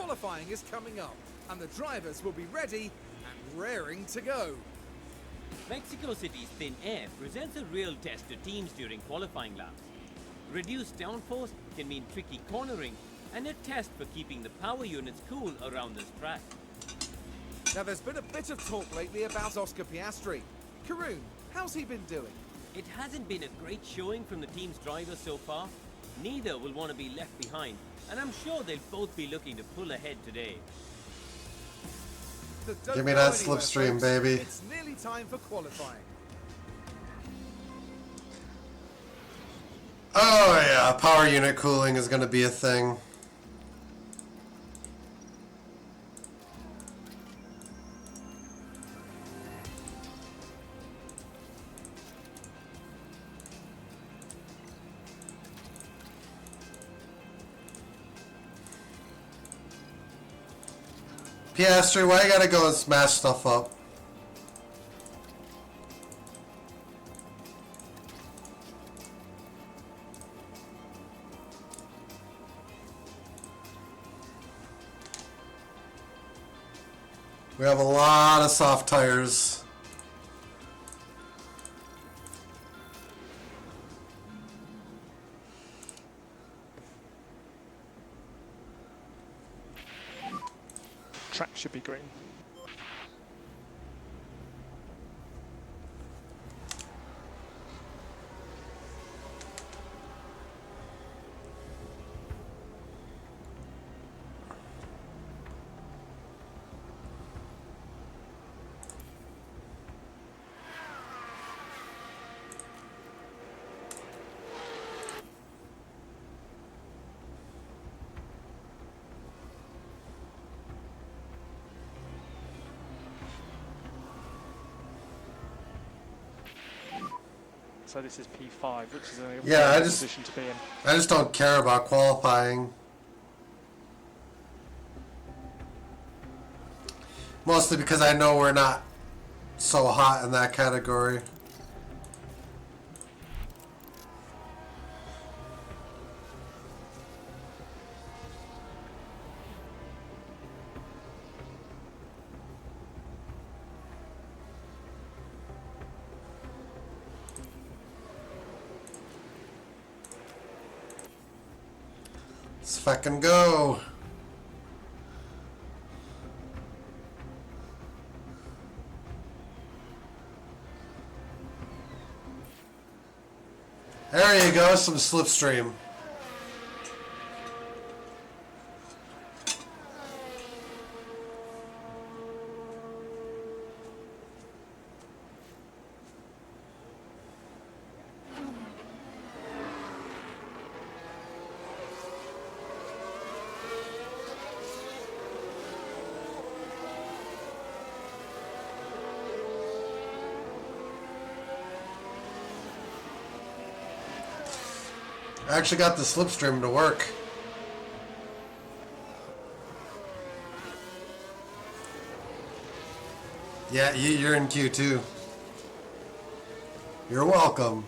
Qualifying is coming up, and the drivers will be ready and raring to go. Mexico City's thin air presents a real test to teams during qualifying laps. Reduced downforce can mean tricky cornering and a test for keeping the power units cool around this track. Now there's been a bit of talk lately about Oscar Piastri. Karun, how's he been doing? It hasn't been a great showing from the team's drivers so far. Neither will want to be left behind, and I'm sure they'll both be looking to pull ahead today. Give me that slipstream, baby. It's nearly time for qualifying. Oh yeah, power unit cooling is going to be a thing. Piastri, why you gotta go and smash stuff up? We have a lot of soft tires. Track should be green. So this is P5, which is a good position to be in. I just don't care about qualifying. Mostly because I know we're not so hot in that category. Let's fucking go. There you go, some slipstream. I actually got the slipstream to work. Yeah, you're in Q2. You're welcome.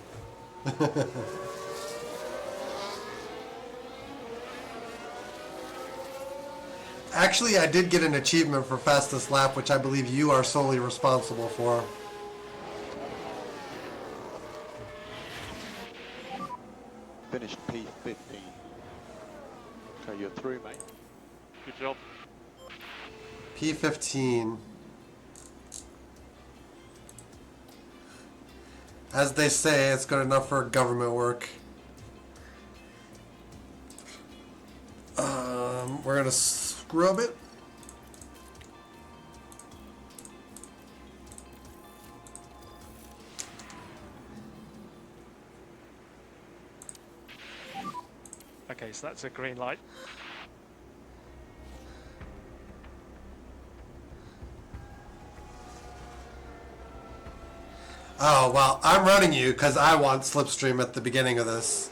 Actually, I did get an achievement for fastest lap, which I believe you are solely responsible for. Finished P15. Okay, you're through, mate. Good job. P15. As they say, it's good enough for government work. We're gonna scrub it. Okay, so that's a green light. Oh, well, I'm running you because I want slipstream at the beginning of this.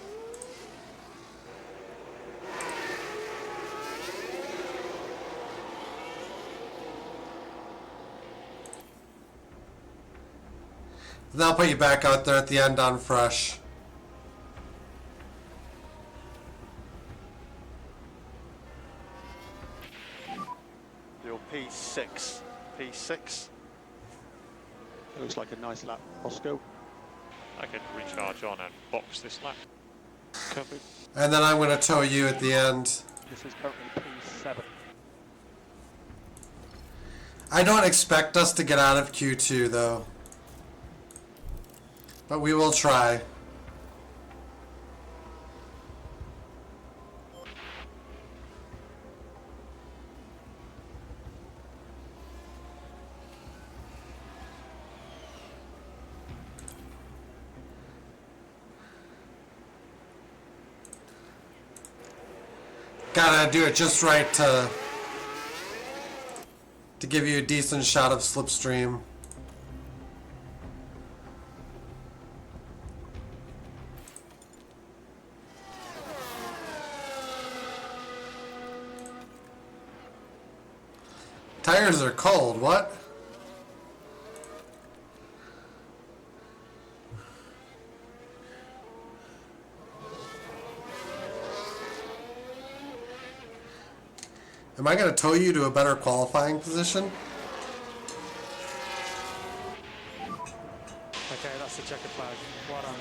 Then I'll put you back out there at the end on fresh. P6. P6. Looks like a nice lap, Oscar. I can recharge on and box this lap. Covered. And then I'm going to tow you at the end. This is currently P7. I don't expect us to get out of Q2 though. But we will try. Gotta do it just right to give you a decent shot of slipstream. Tires are cold, what? Am I going to tow you to a better qualifying position? Okay, that's the checkered flag. Well done.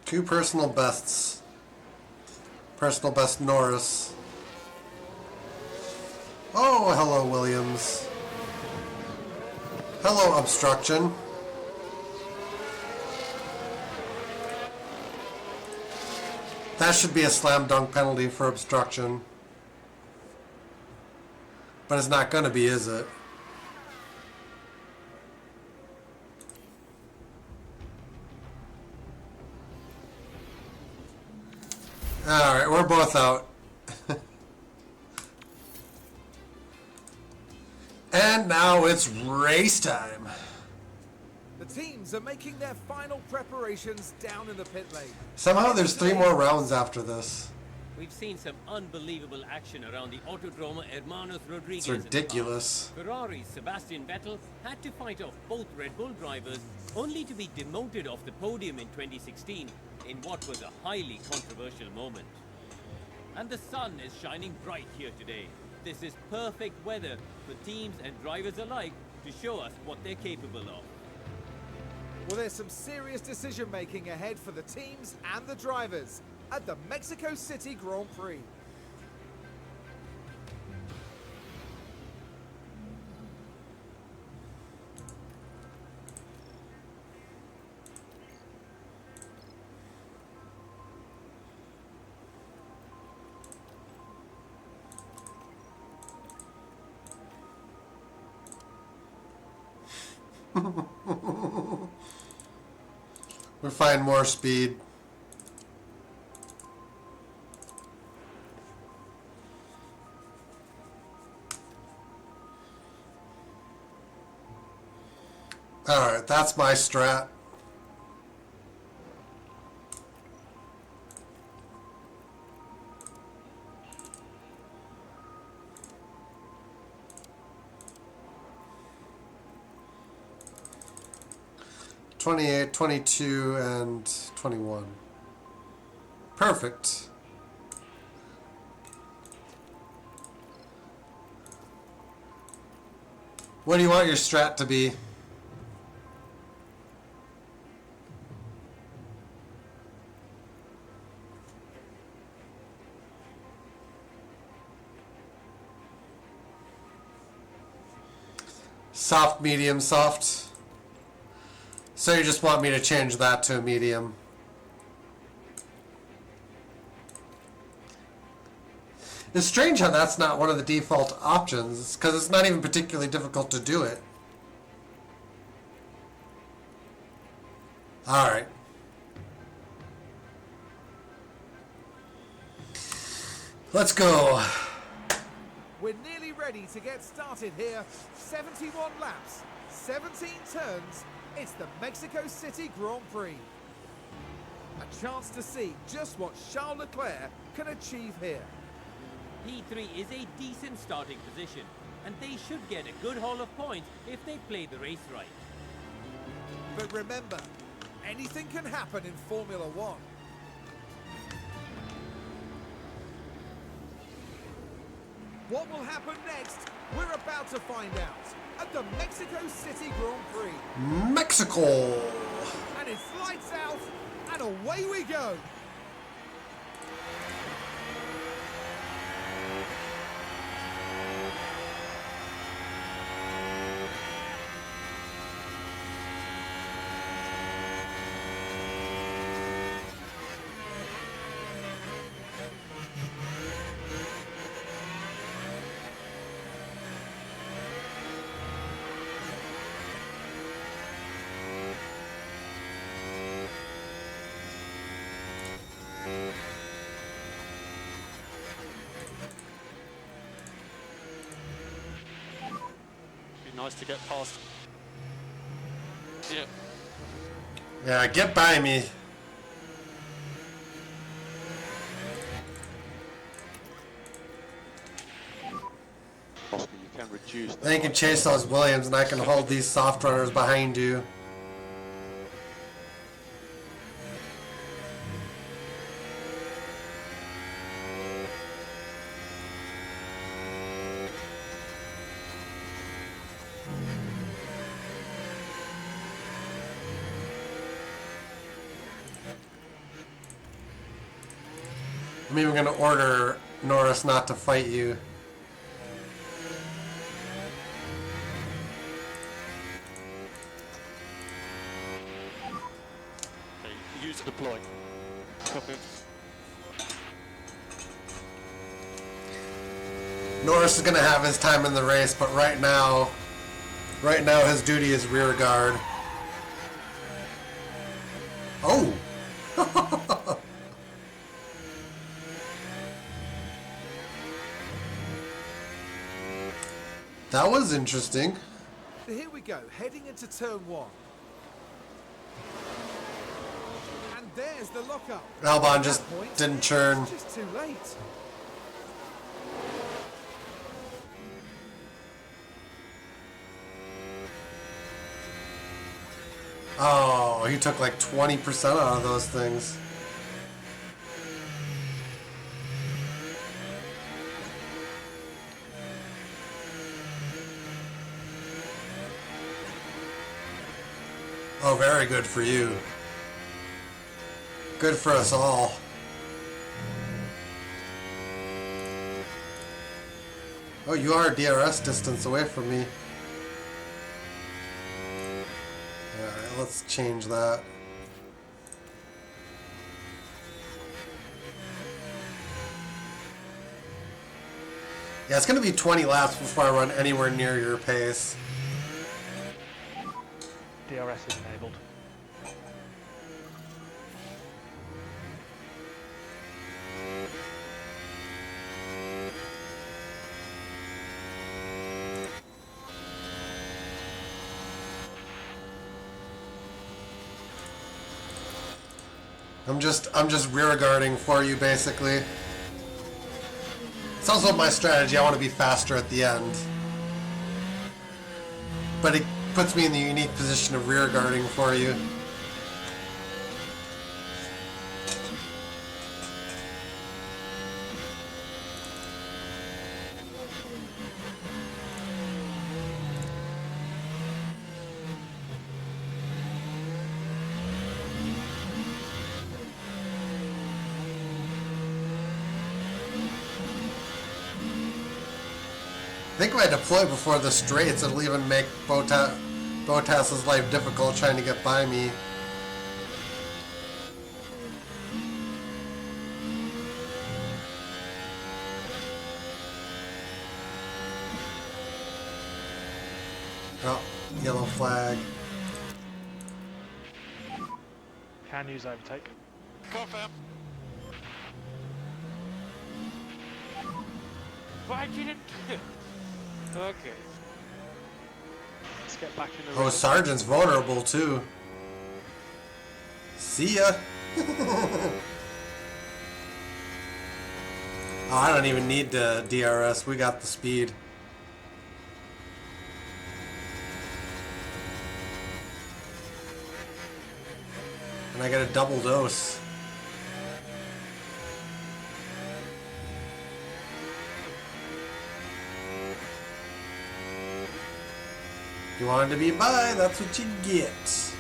Two personal bests. Personal best Norris. Oh, hello, Williams. Hello, obstruction. That should be a slam dunk penalty for obstruction. But it's not going to be, is it? Alright, we're both out. And now it's race time. The teams are making their final preparations down in the pit lane. Somehow there's 3 more rounds after this. We've seen some unbelievable action around the Autodromo Hermanos Rodriguez. It's ridiculous. Ferrari's Sebastian Vettel had to fight off both Red Bull drivers, only to be demoted off the podium in 2016 in what was a highly controversial moment. And the sun is shining bright here today. This is perfect weather for teams and drivers alike to show us what they're capable of. Well, there's some serious decision making ahead for the teams and the drivers at the Mexico City Grand Prix. We find more speed. Alright, that's my strat. $28, $22, and $21. Perfect. What do you want your strat to be? Soft, medium, soft. So you just want me to change that to a medium. It's strange how that's not one of the default options, because it's not even particularly difficult to do it. Alright. Let's go. We're nearly ready to get started here. 71 laps, 17 turns. It's the Mexico City Grand Prix. A chance to see just what Charles Leclerc can achieve here. P3 is a decent starting position, and they should get a good haul of points if they play the race right. But remember, Anything can happen in Formula One. What will happen next? We're about to find out at the Mexico City Grand Prix. Mexico! And it's lights out, and away we go. Be nice to get past. Yeah. Yeah, get by me. Oscar, you can reduce. Then you can chase those Williams and I can hold these soft runners behind you. I'm even gonna order Norris not to fight you. Okay, use deploy. Copy. Norris is gonna have his time in the race, but right now his duty is rear guard. Oh! That was interesting. So here we go, heading into turn one. And there's the lockup. Albon At just that point, didn't turn. It's just too late. Oh, he took like 20% out of those things. Oh, very good for you. Good for us all. Oh, you are DRS distance away from me. Alright, let's change that. Yeah, it's going to be 20 laps before I run anywhere near your pace. DRS is enabled. I'm just rear guarding for you basically. It's also my strategy. I want to be faster at the end. But it puts me in the unique position of rear guarding for you. I think if I deploy before the straights, it'll even make Bottas's life difficult trying to get by me. Oh, yellow flag. Can use overtake. Confirm. Why didn't... Okay. Let's get back in the Oh, race. Sargent's vulnerable too. See ya. Oh, I don't even need the DRS. We got the speed. And I get a double dose. You wanted to be by, that's what you get.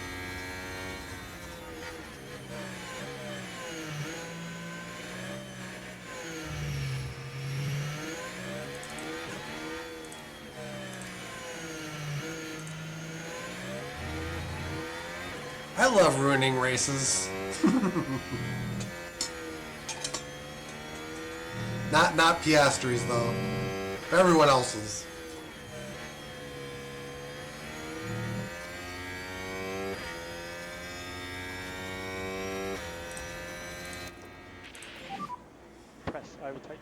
I love ruining races. Not Piastri's though. Everyone else's. Press overtake.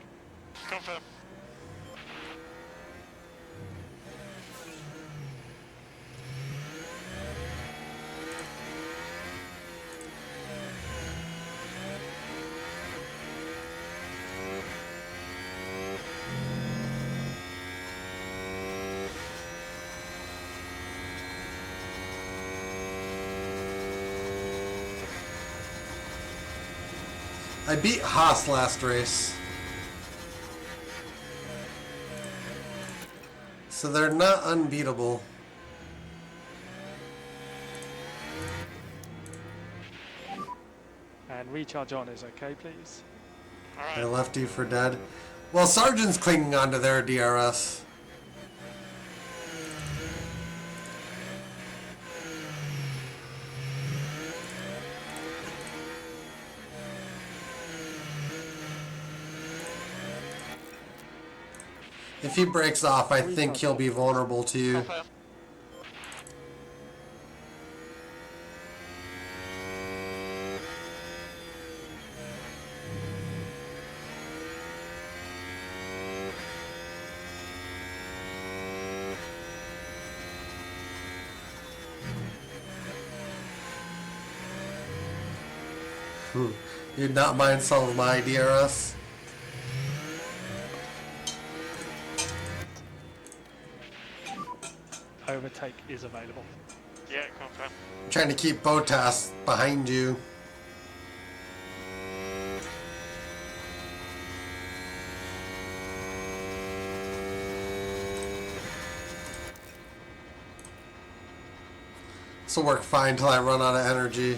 Confirm. I beat Haas last race. So they're not unbeatable. And recharge on is okay, please. I left you for dead. Well, Sargent's clinging onto their DRS. If he breaks off, I think he'll be vulnerable to you. Confirm. You'd not mind some of my DRS? Overtake is available. Yeah, confirm. I'm trying to keep Botas behind you. This will work fine till I run out of energy.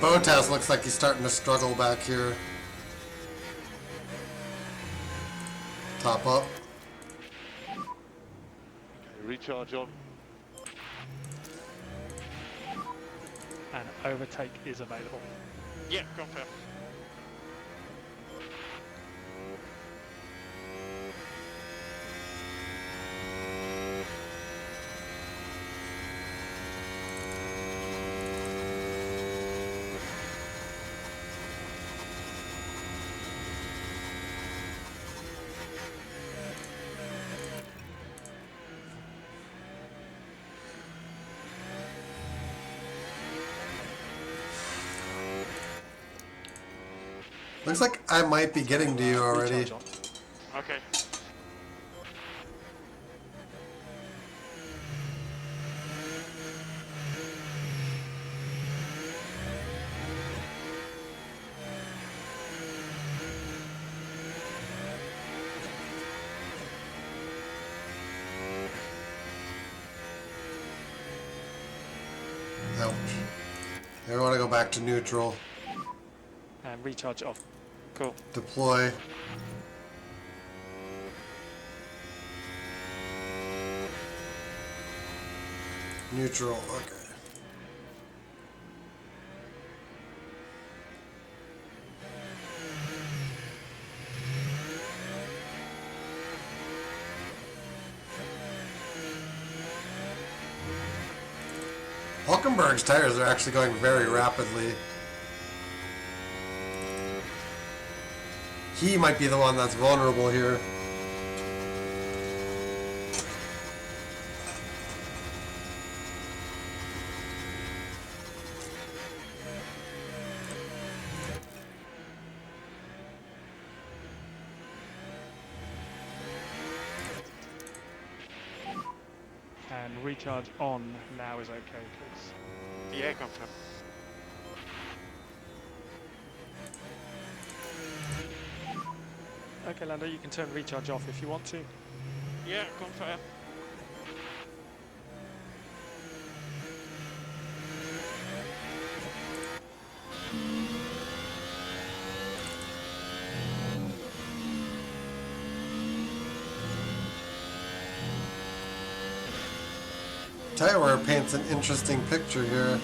Botas looks like he's starting to struggle back here. Top up. Recharge on. And overtake is available. Yeah, confirm. Looks like I might be getting to you already. Recharge on. Okay. Ouch. I want to go back to neutral. And recharge off. Cool. Deploy. Neutral, okay. Hulkenberg's tires are actually going very rapidly. He might be the one that's vulnerable here. And recharge on now is okay, please. Yeah, confirm. Okay, Lando, you can turn recharge off if you want to. Yeah, confirm. Tire wear paints an interesting picture here.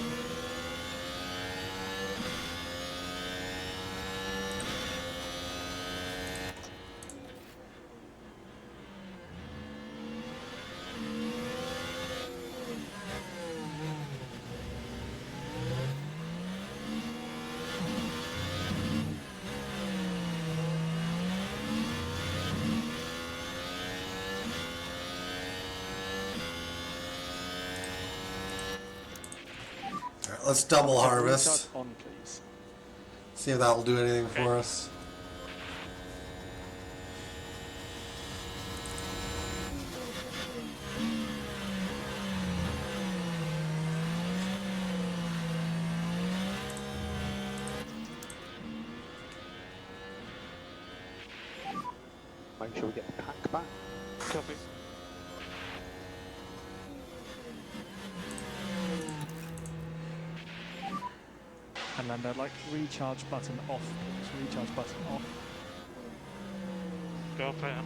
Alright, let's double harvest. Recharge on, please. See if that will do anything for us. Make sure we get the pack back. Copy. And Lando, I'd like recharge button off, please. Recharge button off. Confirm.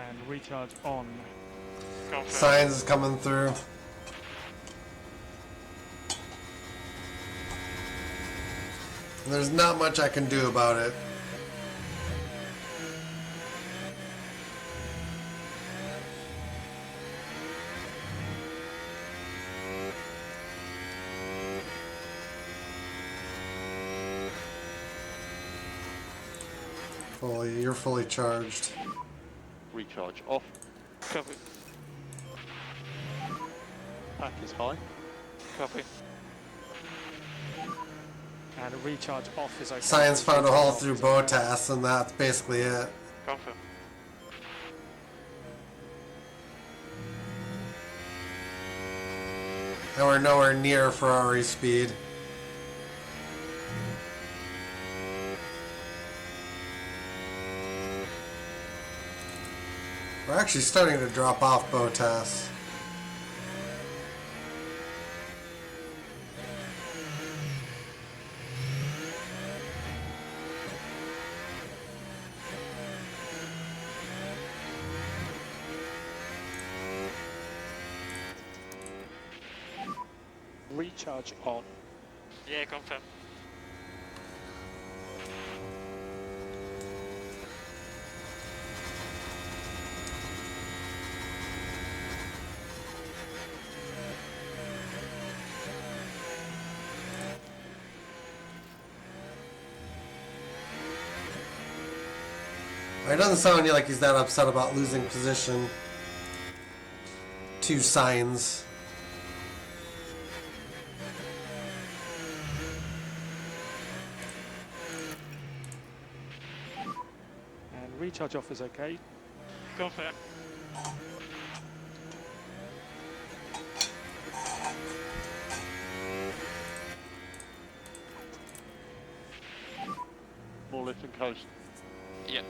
And recharge on. Confirm. Signs is coming through. There's not much I can do about it. You're fully charged. Recharge off. Copy. Pack is high. Copy. And a recharge off is okay. Science found a hole Recharge through off is okay. Botas, and that's basically it. Confirm. And we're nowhere near Ferrari speed. We're actually starting to drop off Botas. Recharge on. Yeah, confirm. It doesn't sound like he's that upset about losing position to Signs. And recharge off is okay. Confirm. lift and coast. Yeah.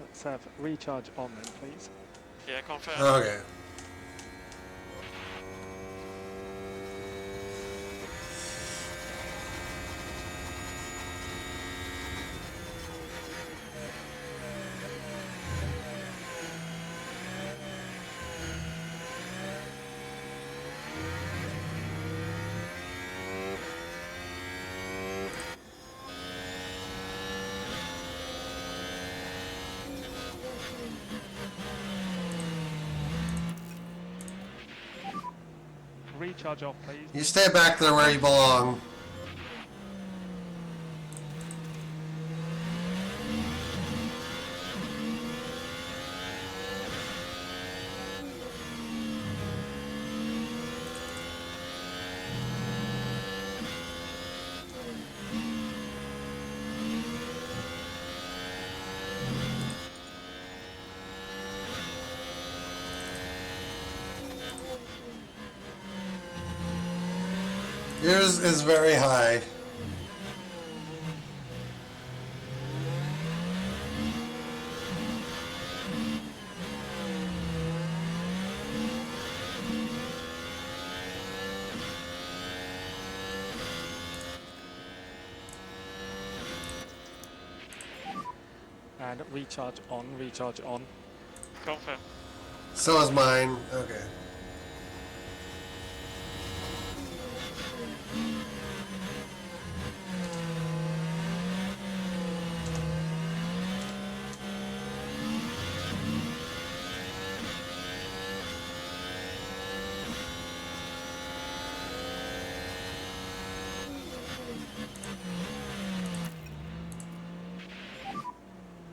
Let's have recharge on then, please. Yeah, confirm. Okay. Recharge off, please. You stay back there where you belong. Yours is very high. And recharge on, recharge on. Confirm. So is mine. Okay.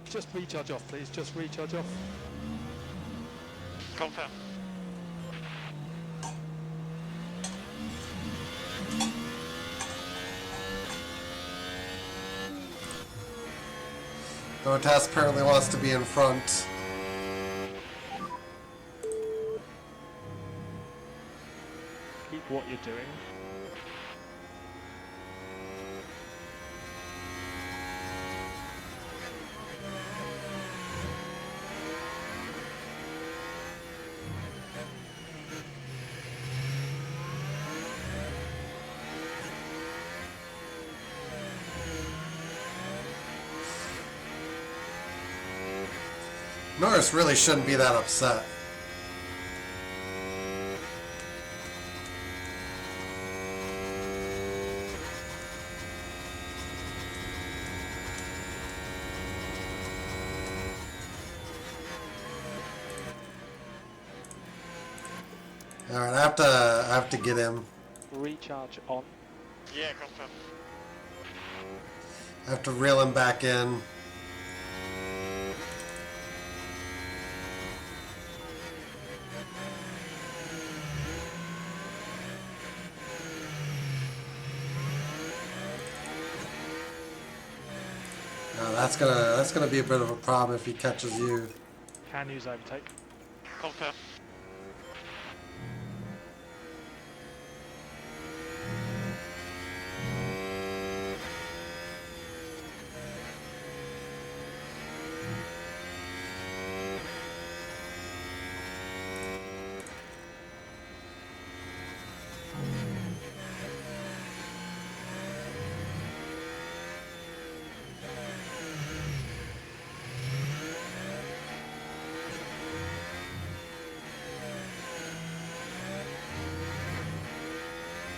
Just recharge off, please. Just recharge off. Confirm. Botas apparently wants to be in front. Keep what you're doing. Norris really shouldn't be that upset. All right, I have to get him. Recharge on. Yeah, confirm. I have to reel him back in. That's gonna be a bit of a problem if he catches you. Can use overtake. Confirm.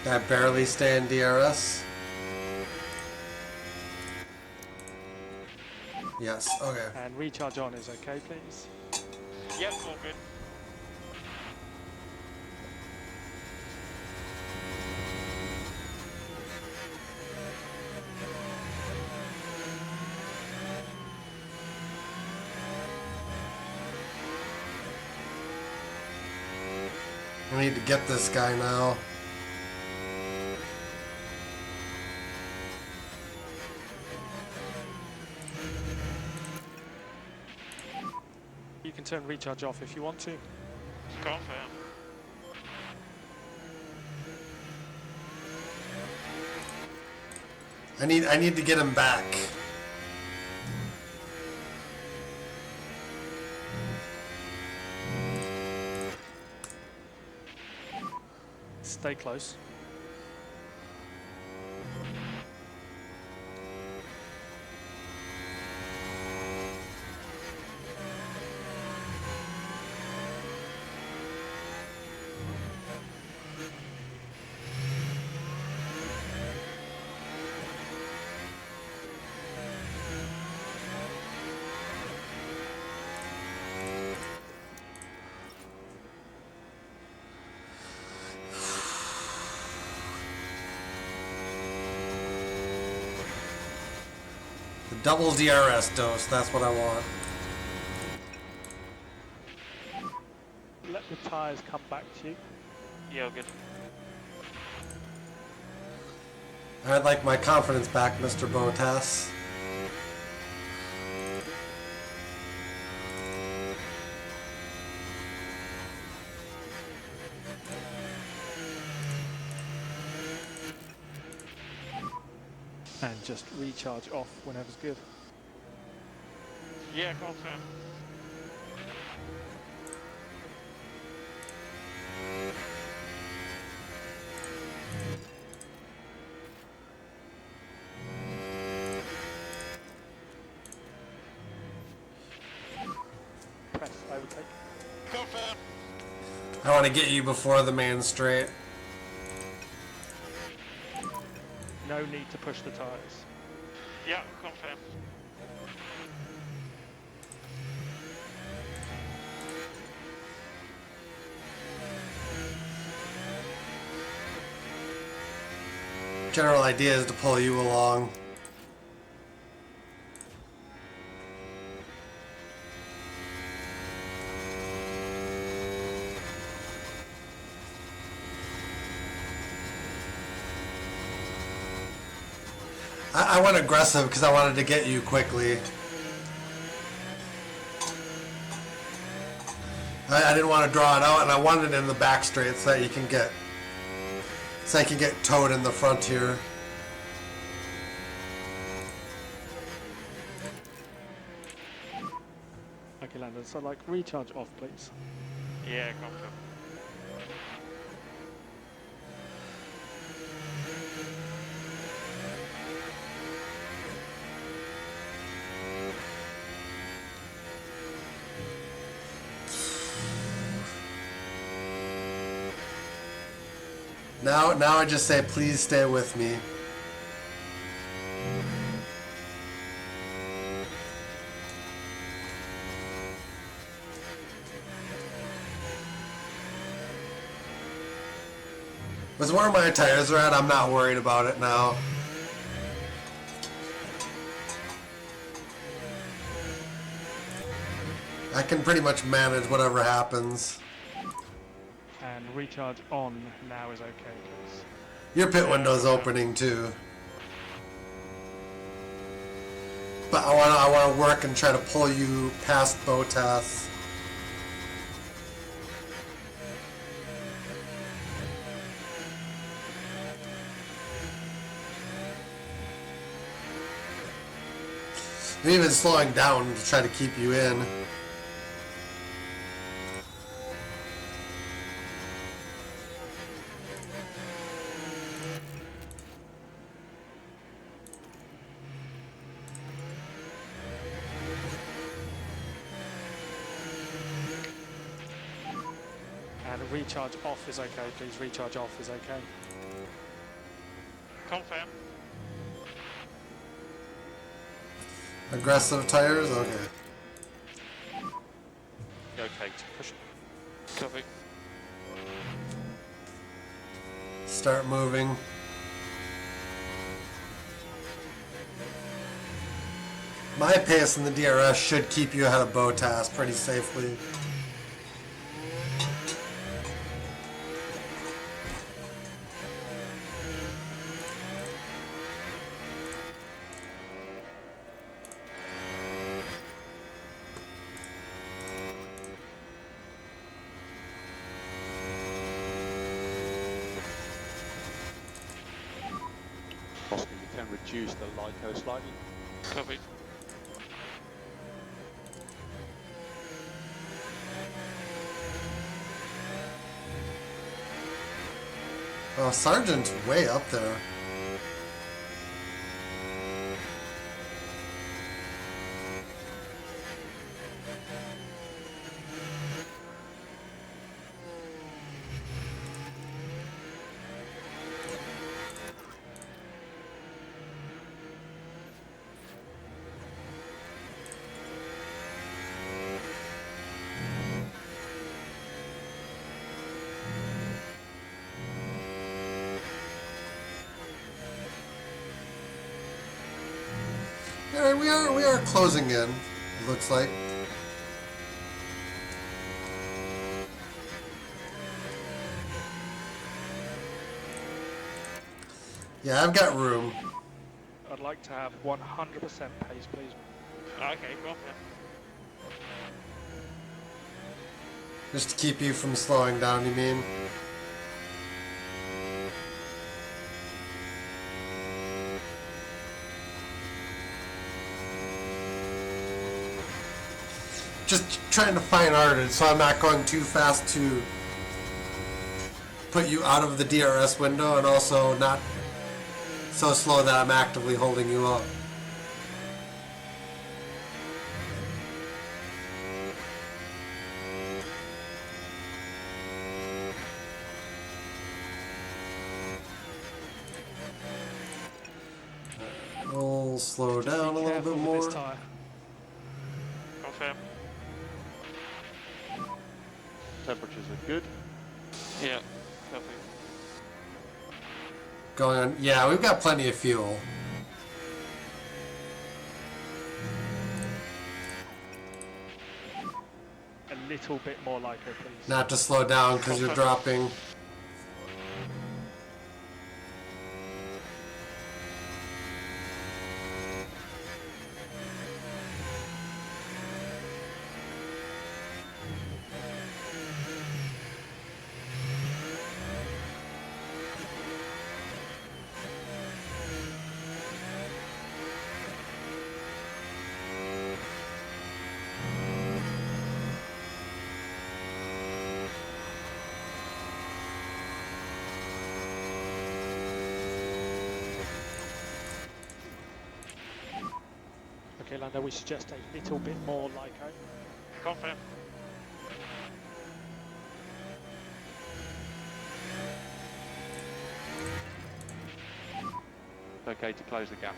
I barely stay in DRS. Yes, okay. And recharge on is okay, please. Yep, all good. I need to get this guy now. You can turn recharge off if you want to. Confirm. I need to get him back. Stay close. The double DRS dose, that's what I want. Let the tyres come back to you. Yeah, all good. I'd like my confidence back, Mr. Bottas. And just recharge off whenever's good. Yeah, confirm. Press overtake. Confirm. I want to get you before the main straight. No need to push the tyres. Yeah, confirm. General idea is to pull you along. I went aggressive because I wanted to get you quickly. I didn't want to draw it out, and I wanted it in the back straight so that you can get, so I can get towed in the front here. Okay, Landon, so like recharge off, please. Yeah, confirm. Now I just say, please stay with me. With where my tires are at, I'm not worried about it now. I can pretty much manage whatever happens. And recharge on now is okay, please. Your pit window's opening too. But I wanna work and try to pull you past Bottas. I'm even slowing down to try to keep you in. And recharge off is okay, please. Recharge off is okay. Confirm. Aggressive tires? Okay. Okay, to push. Copy. Start moving. My pace in the DRS should keep you ahead of Bottas pretty safely. Oscar, you can reduce the LICO slightly. Copy. Oh, Sargent's way up there. Yeah, we are closing in, it looks like. Yeah, I've got room. I'd like to have 100% pace, please. Okay, go on. Just to keep you from slowing down, you mean? Just trying to fine art it so I'm not going too fast to put you out of the DRS window and also not so slow that I'm actively holding you up. We'll slow down a little bit Careful with more. this tyre. Confirm. Temperatures are good. Yeah. Copy. Going on. Yeah, we've got plenty of fuel. A little bit more LICO, please. Not to slow down because you're dropping. Okay, Lando, we suggest a little bit more LICO. Confirm. Okay to close the gap.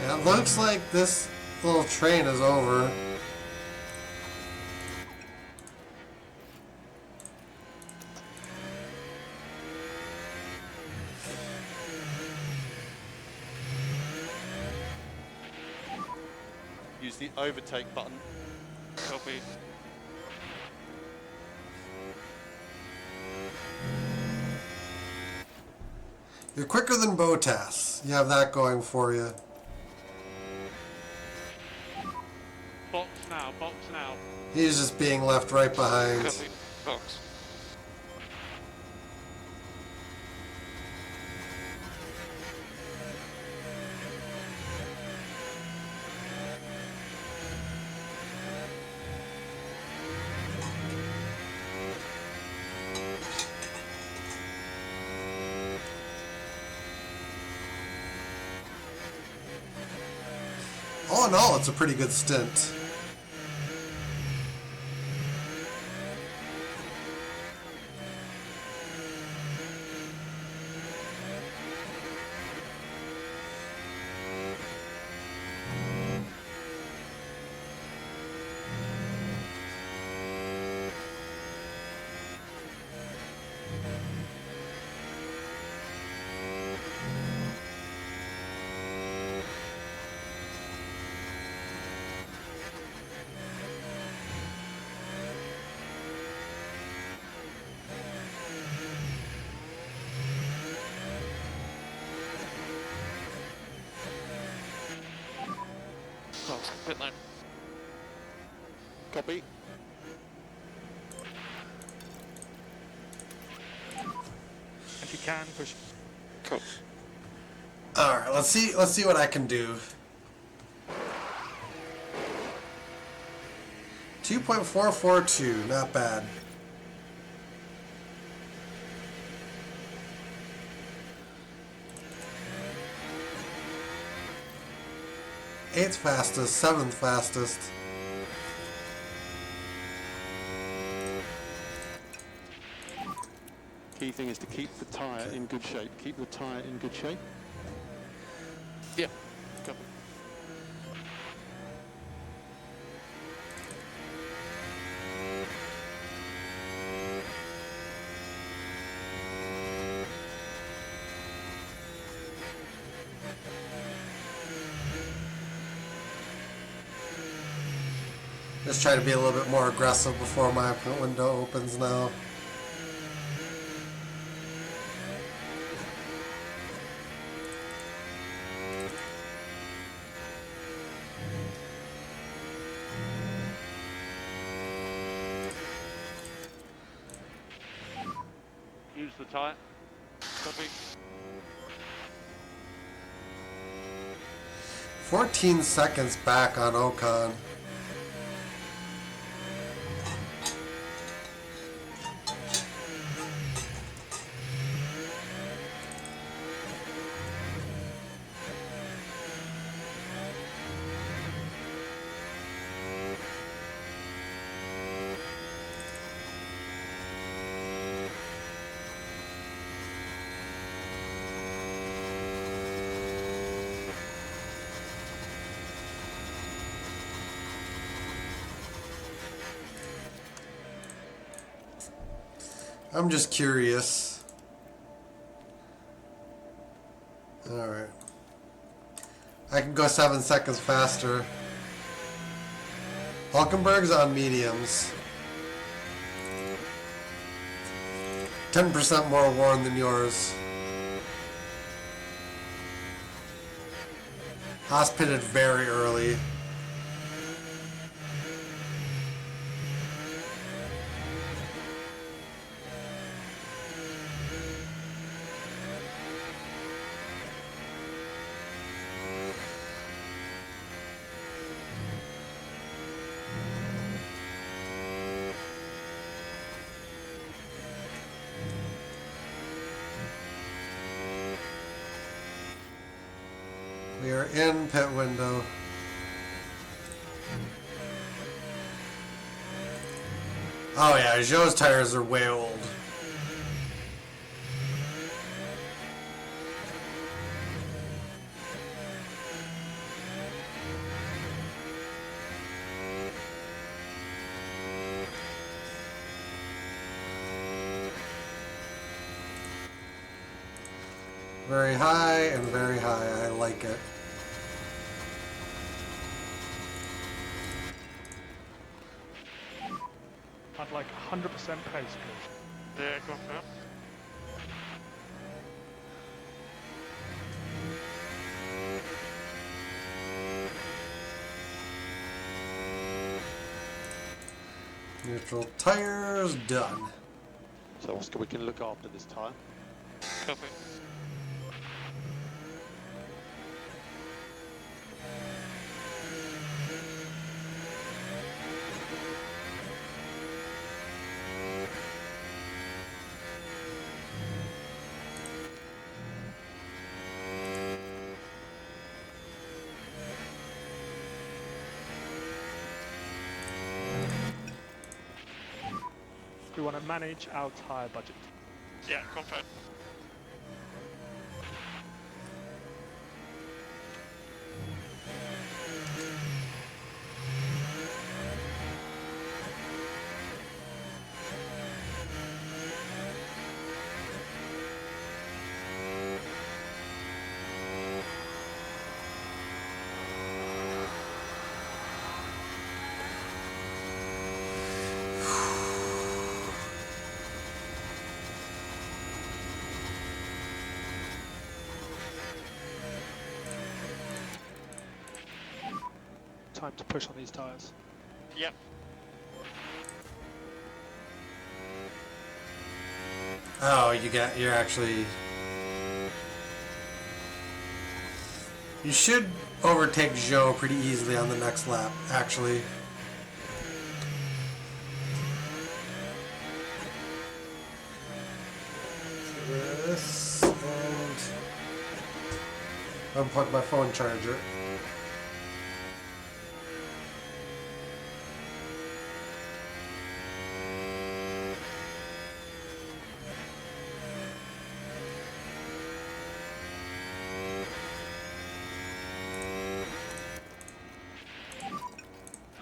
Yeah, it looks like this little train is over. Use the overtake button. Copy. You're quicker than Botas. You have that going for you. Box now, box now. He's just being left right behind. Copy. Box. All in all, it's a pretty good stint. Pit lane. Copy. If you can, push. Cool. All right, let's see what I can do. 2.442, not bad. Eighth fastest, seventh fastest. Key thing is to keep the tyre in good shape. Keep the tyre in good shape. Yeah. Copy. Just try to be a little bit more aggressive before my pit window opens now. Use the tyre. Copy. 14 seconds back on Ocon. I'm just curious. Alright. I can go 7 seconds faster. Hulkenberg's on mediums. 10% more worn than yours. Haas pitted very early. We are in pit window. Oh yeah, Zhou's tires are way old. Very high and very high. I like it. I'd like 100% pace, please. Yeah, confirm. Neutral tires done. So Oscar, we can look after this tyre. Copy. We want to manage our tyre budget. Yeah, confirm. time to push on these tyres. Yep. Oh, you're actually... You should overtake Joe pretty easily on the next lap, actually. This and... unplug my phone charger.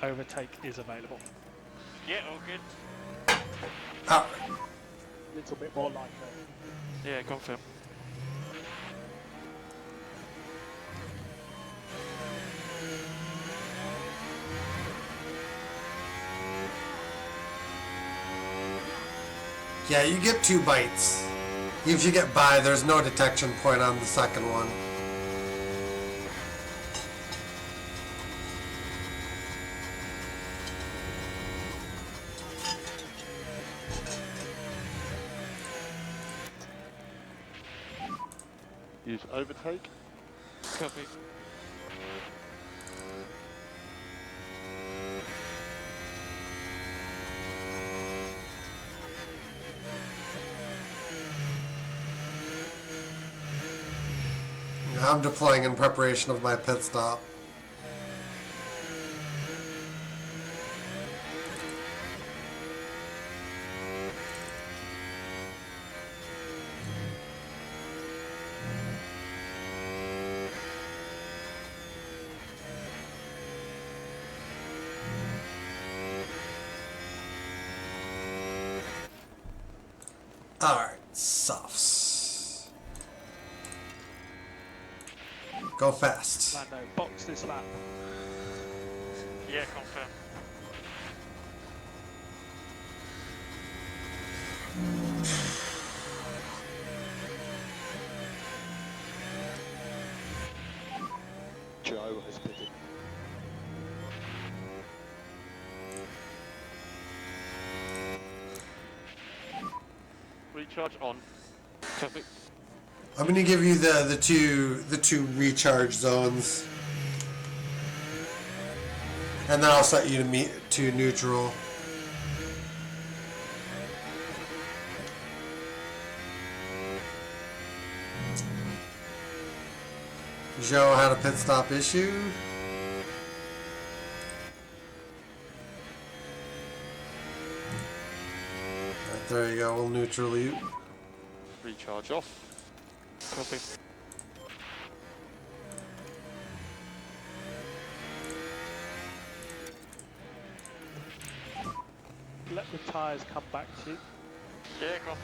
Overtake is available. Yeah, all good. Oh, A little bit more like that. Yeah, confirm. yeah, you get 2 bites. If you get by, there's no detection point on the second one. Use overtake. Copy. I'm deploying in preparation of my pit stop. Alright, softs. Go fast. Lando, box this lap. Yeah, confirm. Joe has pitted. Recharge on. Copy. I'm gonna give you the two recharge zones. And then I'll set you to neutral. Joe had a pit stop issue. Right, there you go, we'll neutral you. Recharge off. Copy. Let the tyres come back to you. Yeah, confirm.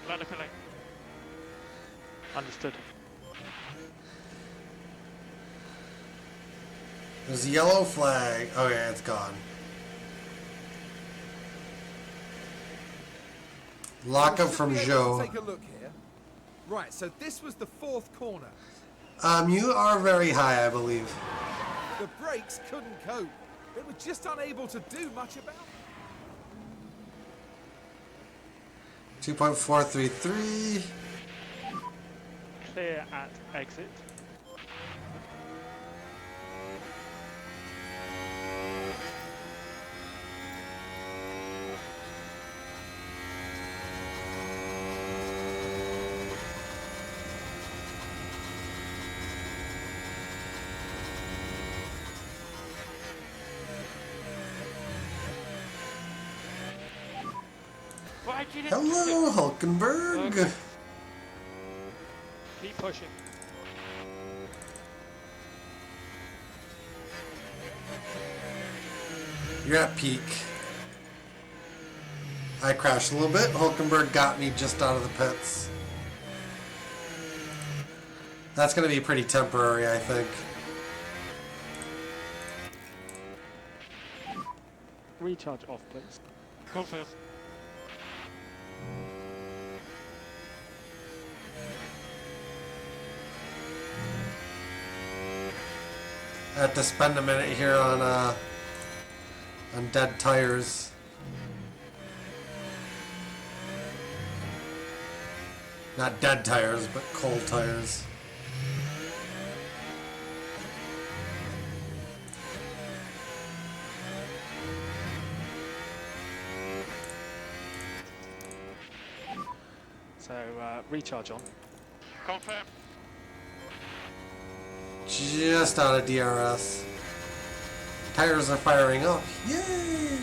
Ladder filling. Understood. There's a yellow flag. Oh yeah, it's gone. Lock up from Should be able to Joe. Take a look here. Right, so this was the 4th corner. You are very high, I believe. The brakes couldn't cope. They were just unable to do much about it. 2.433. Clear at exit. Why did it? Hello, Hulkenberg. Okay. Keep pushing. You're at peak. I crashed a little bit. Hulkenberg got me just out of the pits. That's going to be pretty temporary, I think. Recharge off, please. Confirm. I have to spend a minute here on dead tires. Not dead tires, but cold tires. So recharge on. Confirm. Just out of DRS. Tires are firing up. Yay!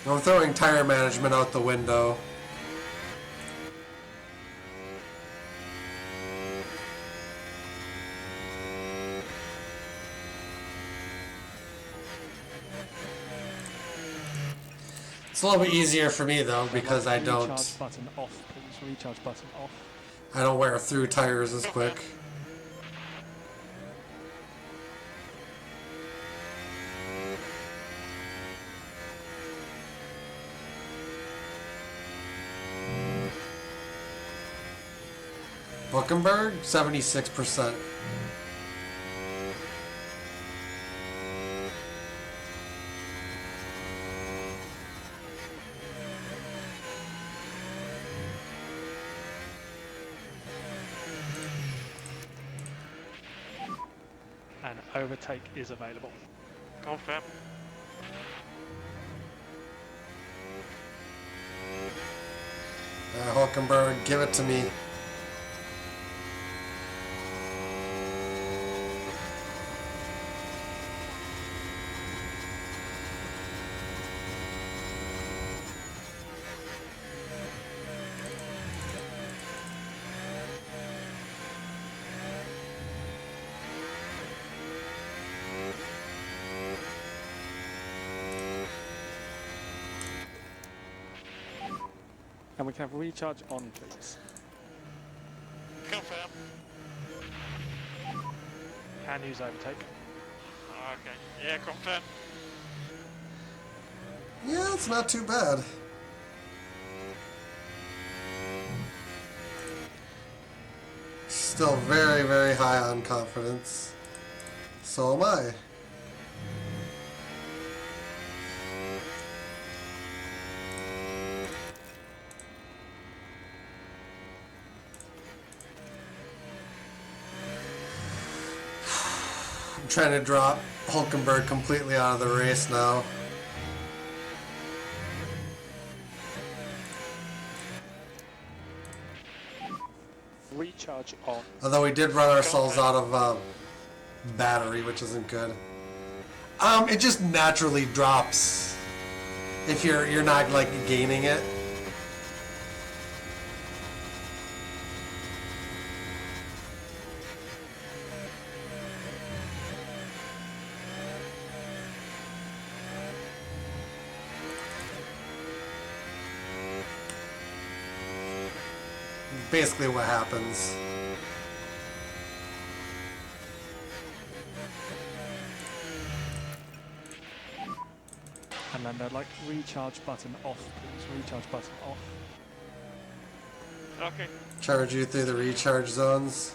I'm throwing tire management out the window. It's a little bit easier for me though because I don't. Recharge button off, please. Recharge button off. I don't wear through tires as quick. Hulkenberg, 76%. And overtake is available. Confirm. Hulkenberg, give it to me. And we can have recharge on, please. Confirm. Can use overtake. Okay. Yeah, confirm. Yeah, it's not too bad. Still very, very high on confidence. So am I. I'm trying to drop Hulkenberg completely out of the race now. Recharge on. Although we did run ourselves out of battery, which isn't good. It just naturally drops if you're not like gaining it. Basically what happens. And then they'd like recharge button off, please. Recharge button off. Okay. Charge you through the recharge zones.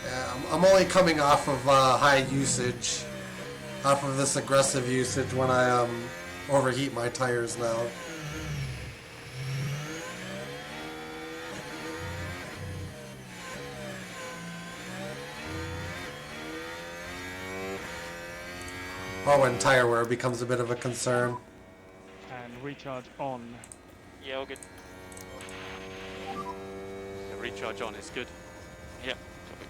Yeah, I'm only coming off of high usage, off of this aggressive usage when I overheat my tires now. Or when tire wear becomes a bit of a concern. And recharge on. Yeah, all good. The recharge on is good. Yep. Copy.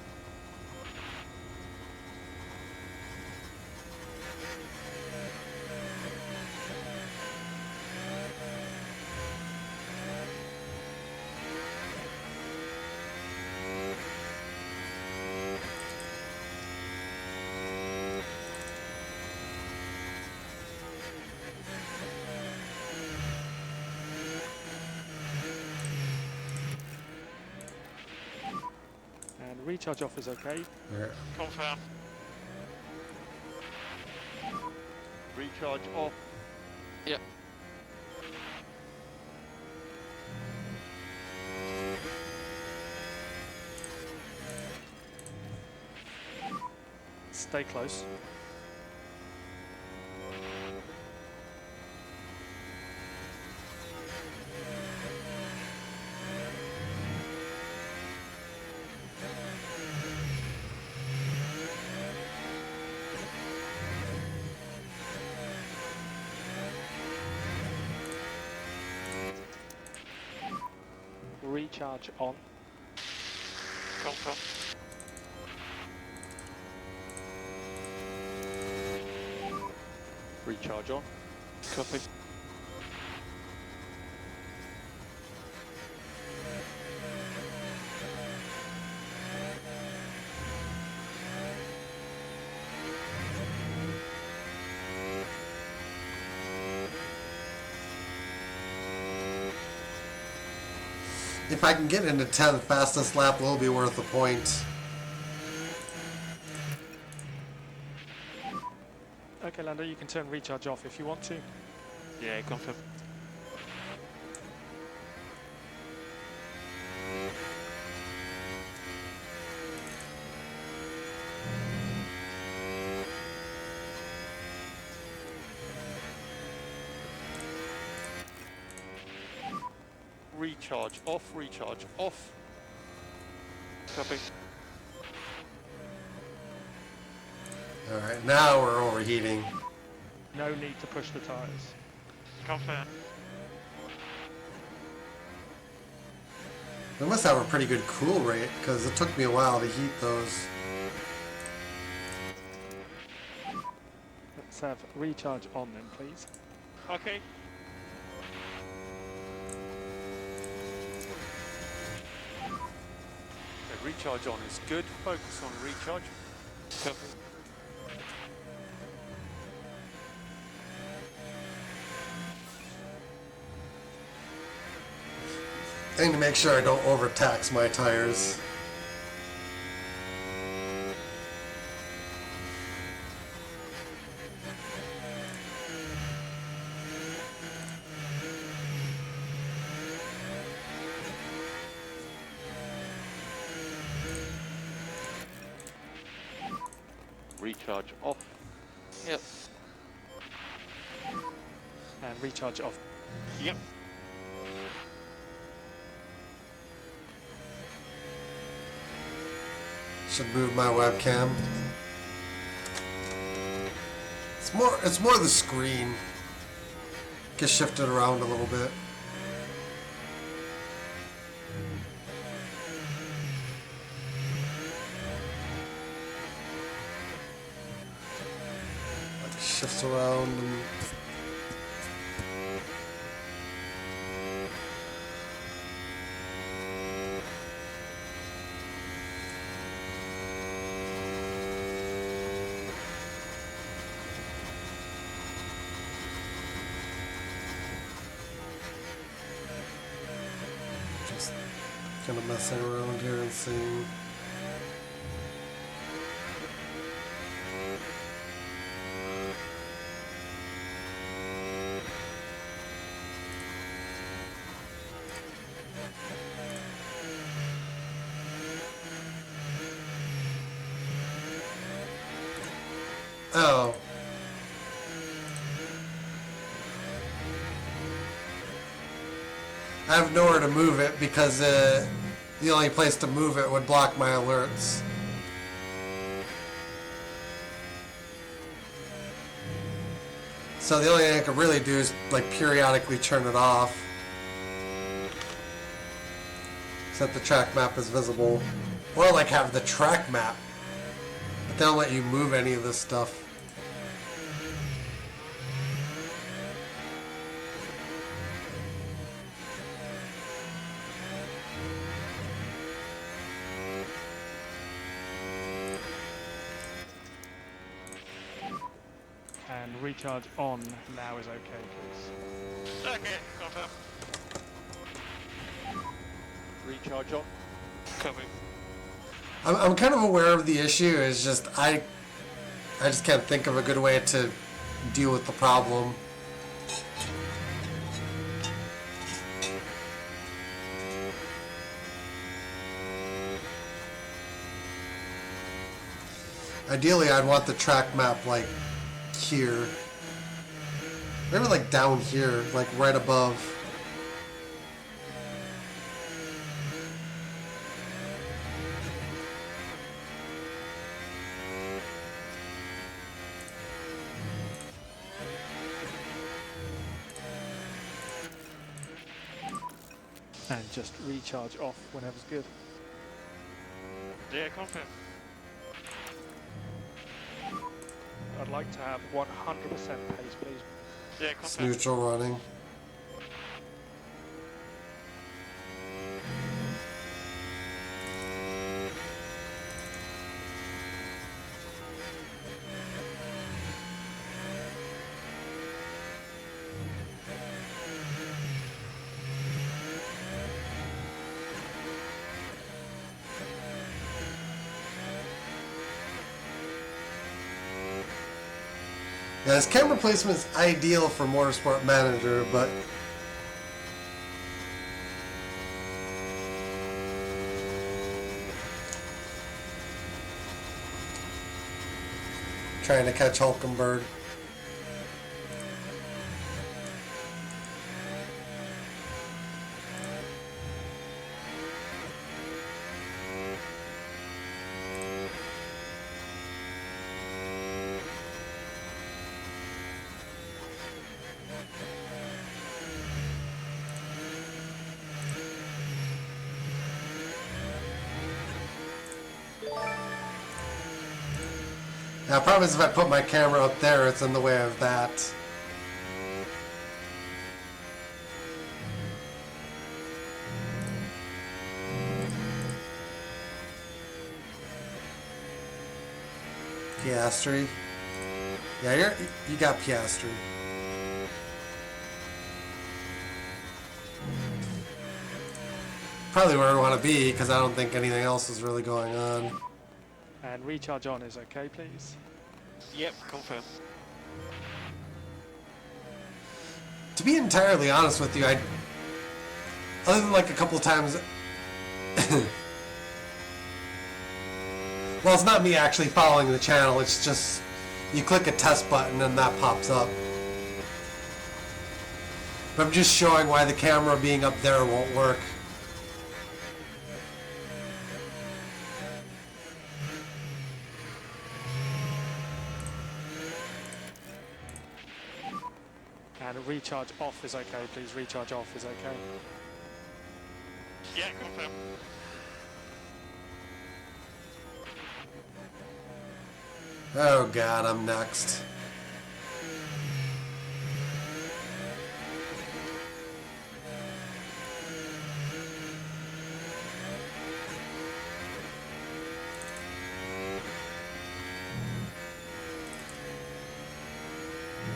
recharge off is okay. Yeah. Confirm. Recharge off. Yep. Stay close. Recharge on. Confirm. Recharge on. Copy. If I can get into 10th, fastest lap will be worth a point. Okay, Lando, you can turn recharge off if you want to. Yeah, confirm. Recharge off, recharge off. Copy. Alright, now we're overheating. No need to push the tyres. Confirm. We must have a pretty good cool rate, because it took me a while to heat those. Let's have recharge on then, please. Okay. Okay, recharge on is good. Focus on recharge. Copy. I need to make sure I don't overtax my tires. Recharge off. Yep. And recharge off. Yep. Should move my webcam. It's more the screen. Get shifted around a little bit. Shifts around and just kind of messing around here and seeing. Oh. I have nowhere to move it because the only place to move it would block my alerts. So the only thing I could really do is like periodically turn it off. So that the track map is visible. Or like have the track map. But they don't let you move any of this stuff. And recharge on now is okay, please. Okay, confirm. Recharge on. Coming. I'm kind of aware of the issue. It's just I just can't think of a good way to deal with the problem. Ideally, I'd want the track map like here. Maybe like down here, like right above. And just recharge off whenever's good. Yeah, confirm. I'd like to have 100% pace, please. Yeah, It's confirm. neutral running. Yeah, this camera placement is ideal for Motorsport Manager, but trying to catch Hulkenberg. Now, the problem is if I put my camera up there, it's in the way of that. Piastri. Yeah, you got Piastri. Probably where I want to be, because I don't think anything else is really going on. And recharge on is okay, please. Yep, confirm. To be entirely honest with you, other than like a couple of times, well, it's not me actually following the channel, it's just, you click a test button and that pops up. But I'm just showing why the camera being up there won't work. And recharge off is okay, please. Recharge off is okay. Yeah, confirm. Oh god, I'm next.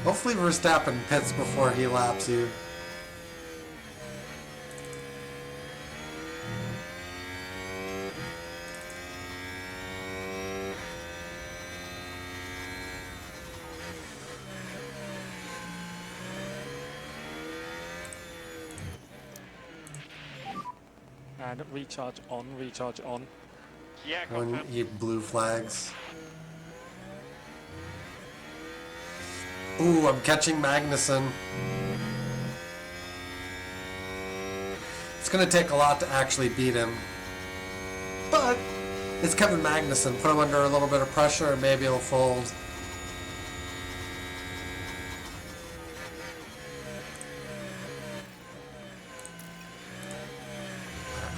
Hopefully Verstappen pits before he laps you. And recharge on, recharge on. Yeah, When confirm. you blue flags. Ooh, I'm catching Magnussen. It's gonna take a lot to actually beat him. But it's Kevin Magnussen. Put him under a little bit of pressure and maybe he'll fold.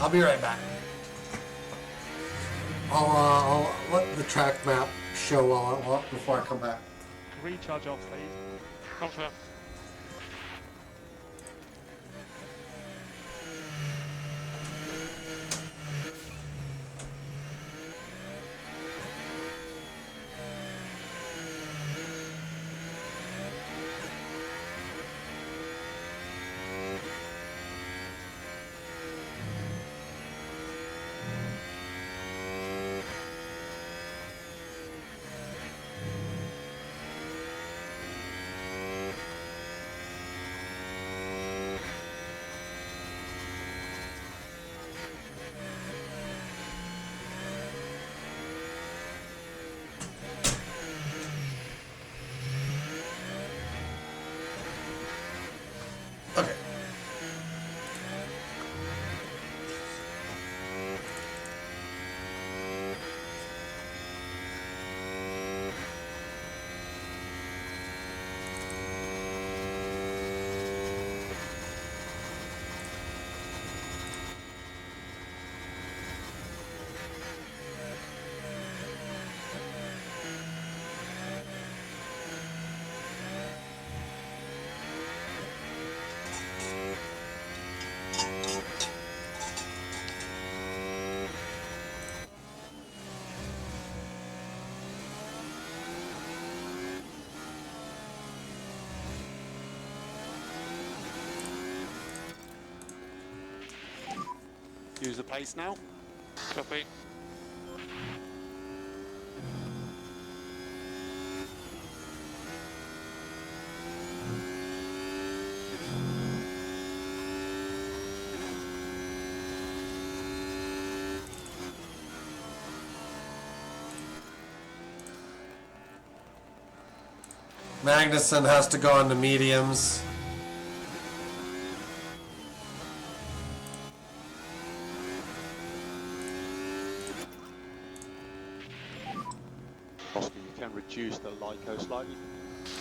I'll be right back. I'll let the track map show before I come back. Recharge off, please. Confirm. the pace now. Copy. Magnussen has to go on the mediums. Oscar, you can reduce the LICO slightly.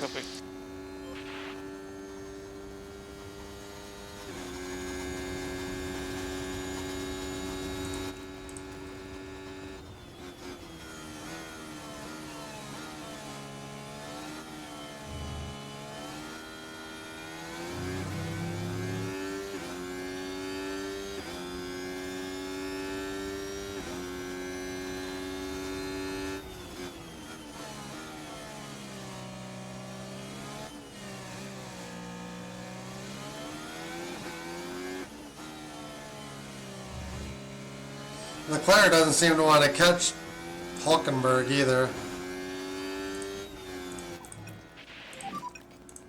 Copy. Mclaren doesn't seem to want to catch Hulkenberg either.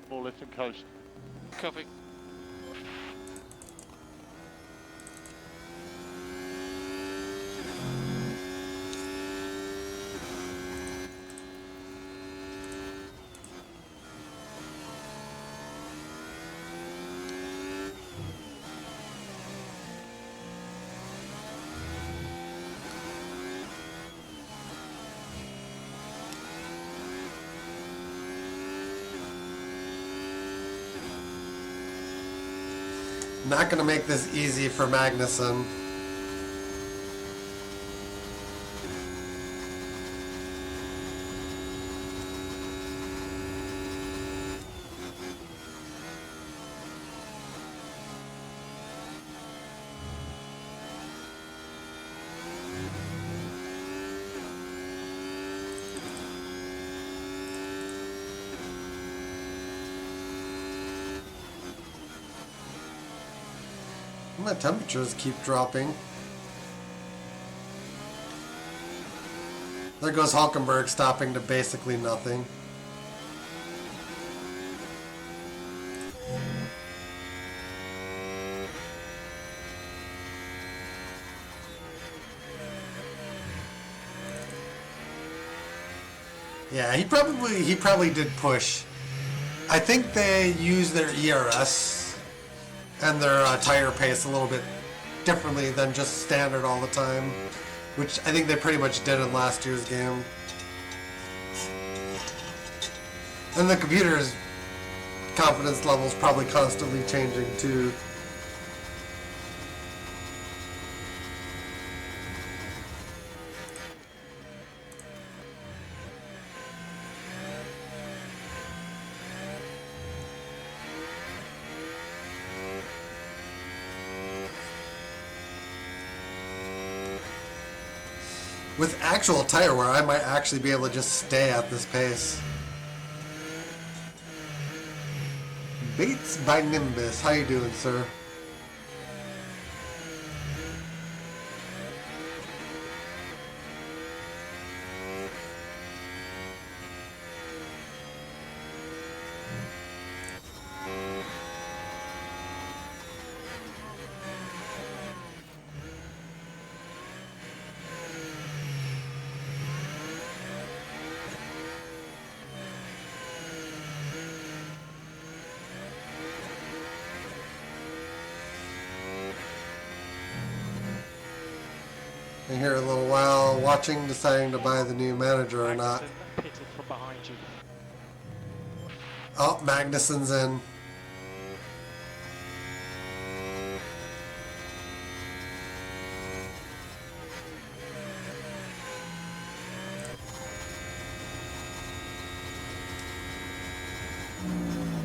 More lift and coast. Copy. Not going to make this easy for Magnussen. My temperatures keep dropping. There goes Hulkenberg stopping to basically nothing. Yeah, he probably did push. I think they use their ERS and their tire pace a little bit differently than just standard all the time, which I think they pretty much did in last year's game. And the computer's confidence level is probably constantly changing too. With actual tire wear, I might actually be able to just stay at this pace. Bates by Nimbus, how you doing, sir? In here a little while, watching, deciding to buy the new manager or not. Pitted from behind you. Oh, Magnussen's in.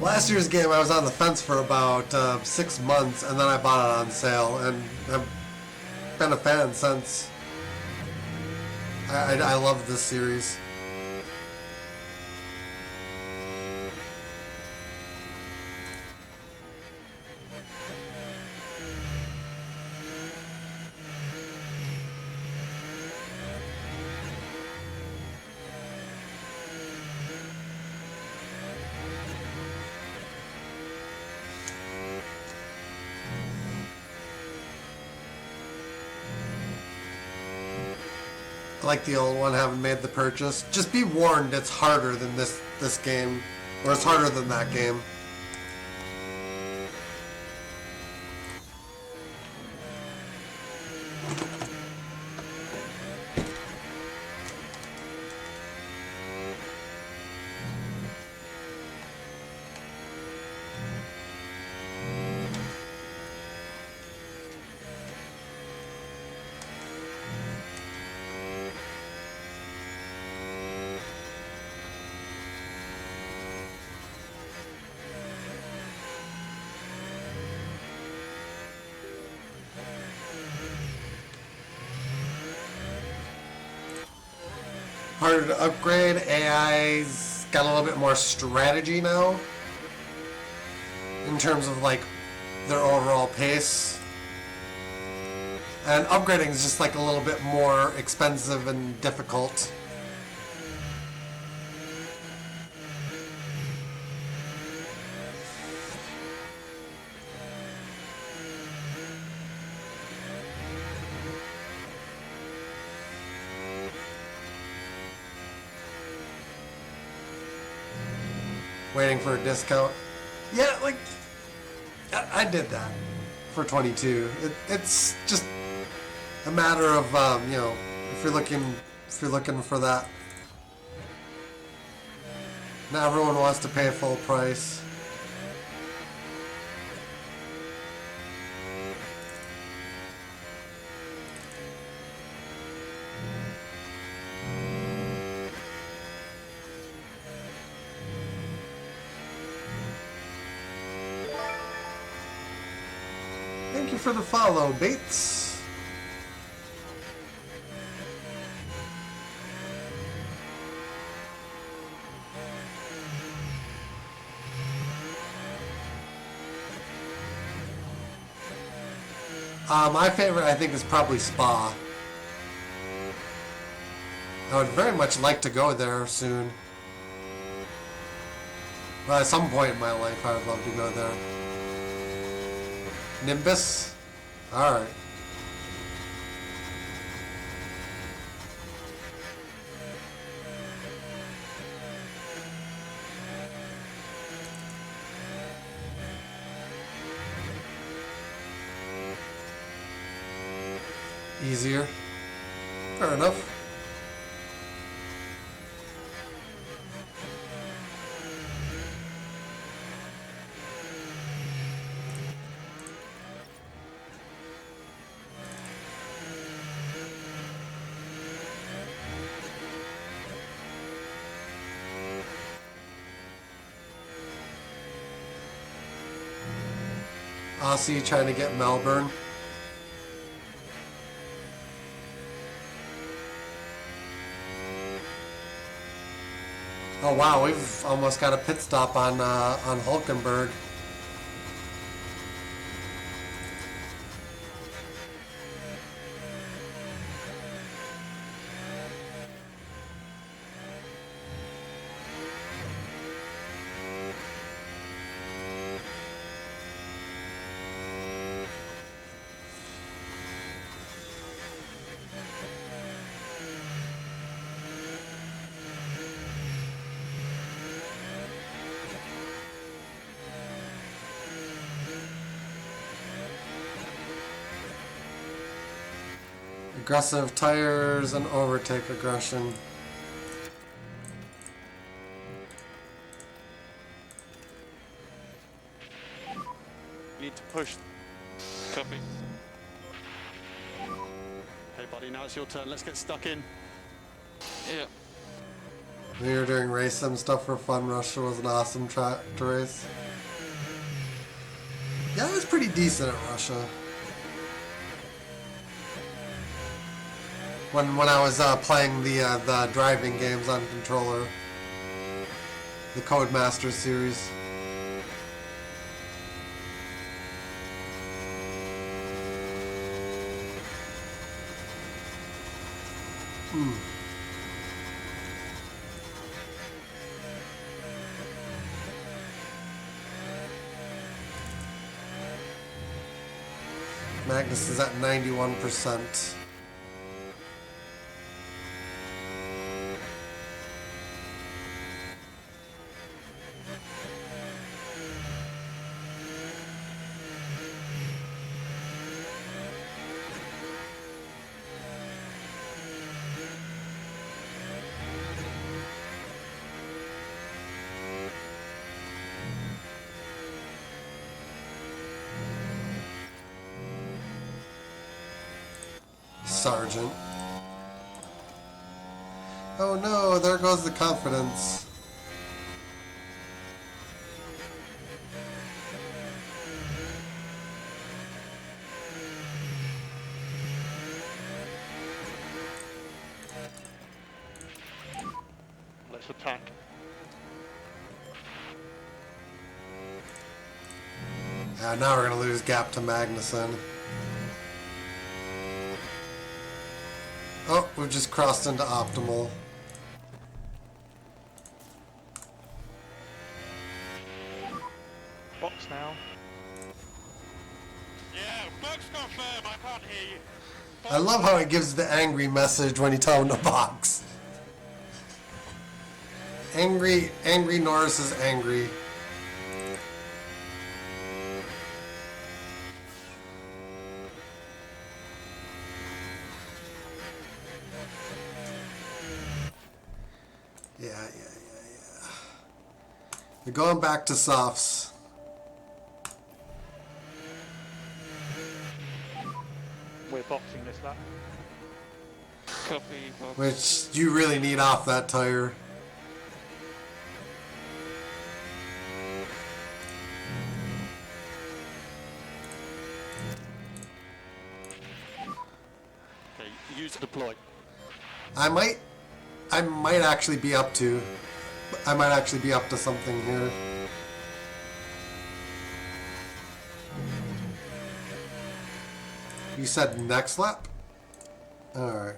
Last year's game, I was on the fence for about 6 months, and then I bought it on sale, and I've been a fan since. I love this series. like the old one, haven't made the purchase. Just be warned, it's harder than this game, or it's harder than that game. Harder to upgrade. AI's got a little bit more strategy now in terms of like their overall pace. And upgrading is just like a little bit more expensive and difficult. Waiting for a discount. Yeah, like I did that for 22. It's just a matter of you know, if you're looking for that. Not everyone wants to pay full price. Thank you for the follow, Bates. My favorite, I think, is probably Spa. I would very much like to go there soon. Well, at some point in my life, I would love to go there. Nimbus? Alright. Easier. Fair enough. Aussie trying to get Melbourne. Oh wow, we've almost got a pit stop on Hulkenberg. Aggressive tires and overtake aggression. Need to push. Copy. Hey buddy, now it's your turn. Let's get stuck in. Yeah. We were doing race sim stuff for fun. Russia was an awesome track to race. Yeah, it was pretty decent at Russia. When I was playing the driving games on controller, the Codemaster series. Magnus is at 91%. Sergeant. Oh no, there goes the confidence. Let's attack. Yeah, now we're going to lose gap to Magnussen. Oh, we've just crossed into optimal. Box now. Yeah, box confirm. I can't hear you. I love how it gives the angry message when you tell him to box. Angry Norris is angry. Yeah. We're going back to softs. We're boxing this lap. Copy, box. Which you really need off that tire. Okay, use deploy. I might actually be up to something here. You said next lap? Alright.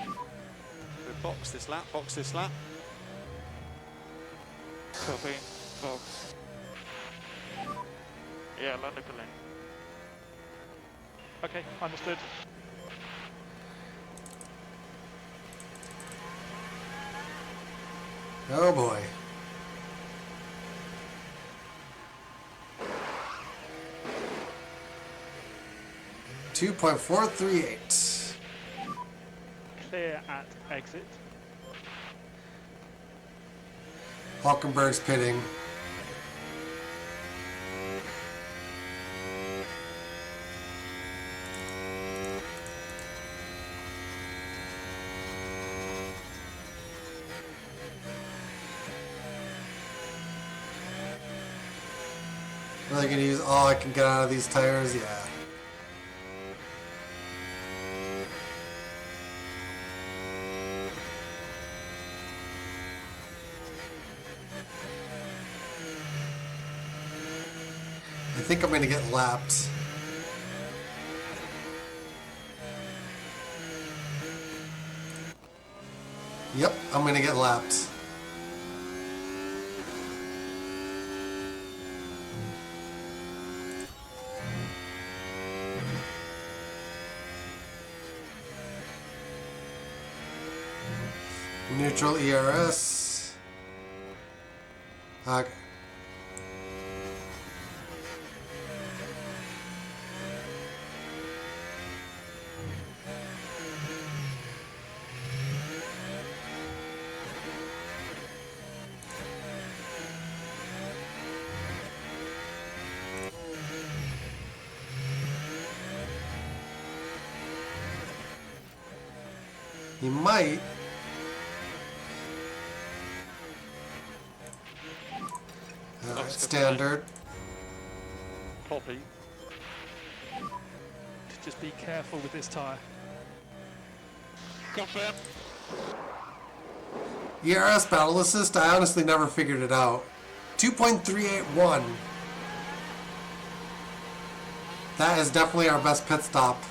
We'll box this lap, box this lap. Copy, box. Yeah, land it. Okay, understood. Oh boy. .438. Clear at exit. Hulkenberg's pitting. Really gonna use all I can get out of these tires? Yeah. I think I'm gonna get lapped. Yep, I'm gonna get lapped. Neutral ERS. Okay. He might. Alright, standard. Copy. Just be careful with this tyre. Confirm. ERS battle assist, I honestly never figured it out. 2.381. That is definitely our best pit stop.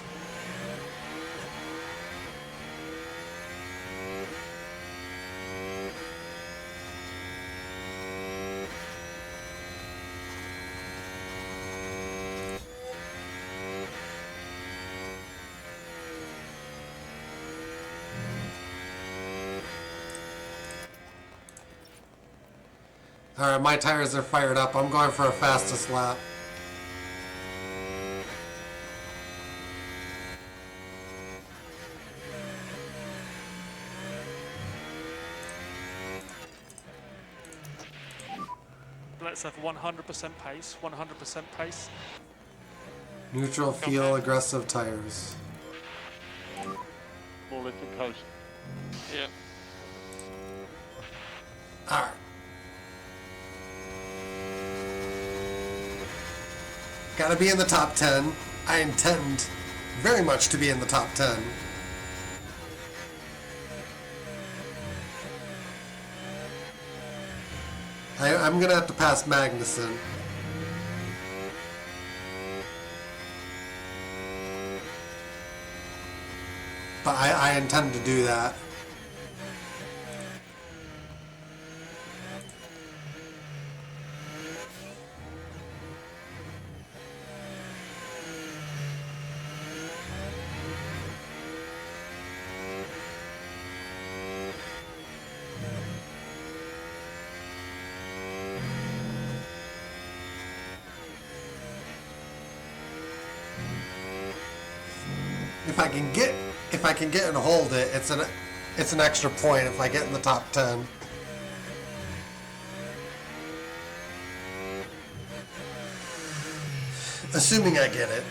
Alright, my tires are fired up. I'm going for a fastest lap. Let's have 100% pace, 100% pace. Neutral, feel, aggressive tires. More lift and coast. Yeah. Alright. Gotta be in the top 10. I intend very much to be in the top 10. I'm gonna have to pass Magnussen. But I intend to do that. If I can get and hold it, it's an extra point if I get in the top 10. Assuming I get it.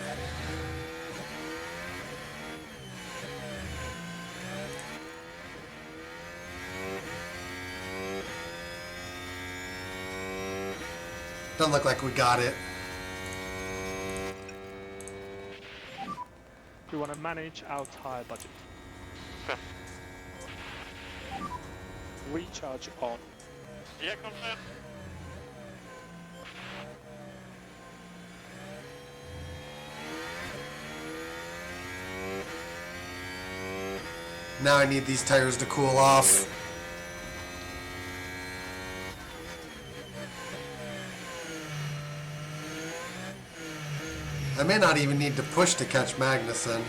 Doesn't look like we got it. We want to manage our tyre budget. Okay. Recharge on. Yeah, confirm. Now I need these tires to cool off. I may not even need to push to catch Magnussen.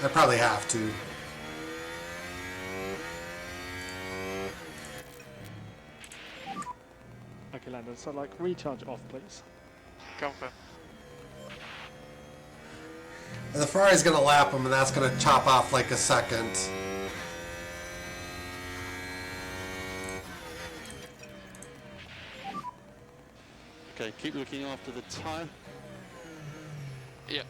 I probably have to. Okay, Landon, so like recharge off, please. Confirm. And the Ferrari's gonna lap him, and that's gonna chop off like a second. Okay, keep looking after the tyre. Yeah.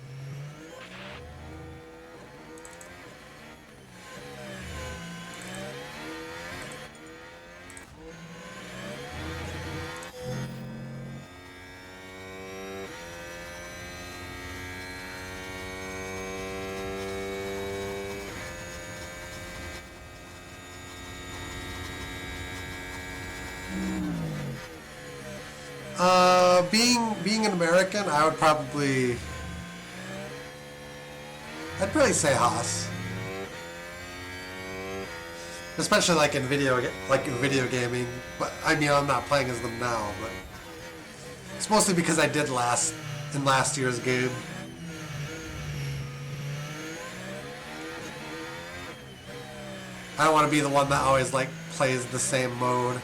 Being an American, I'd probably say Haas, especially like in video gaming. But I mean, I'm not playing as them now, but it's mostly because I did in last year's game. I don't want to be the one that always like plays the same mode.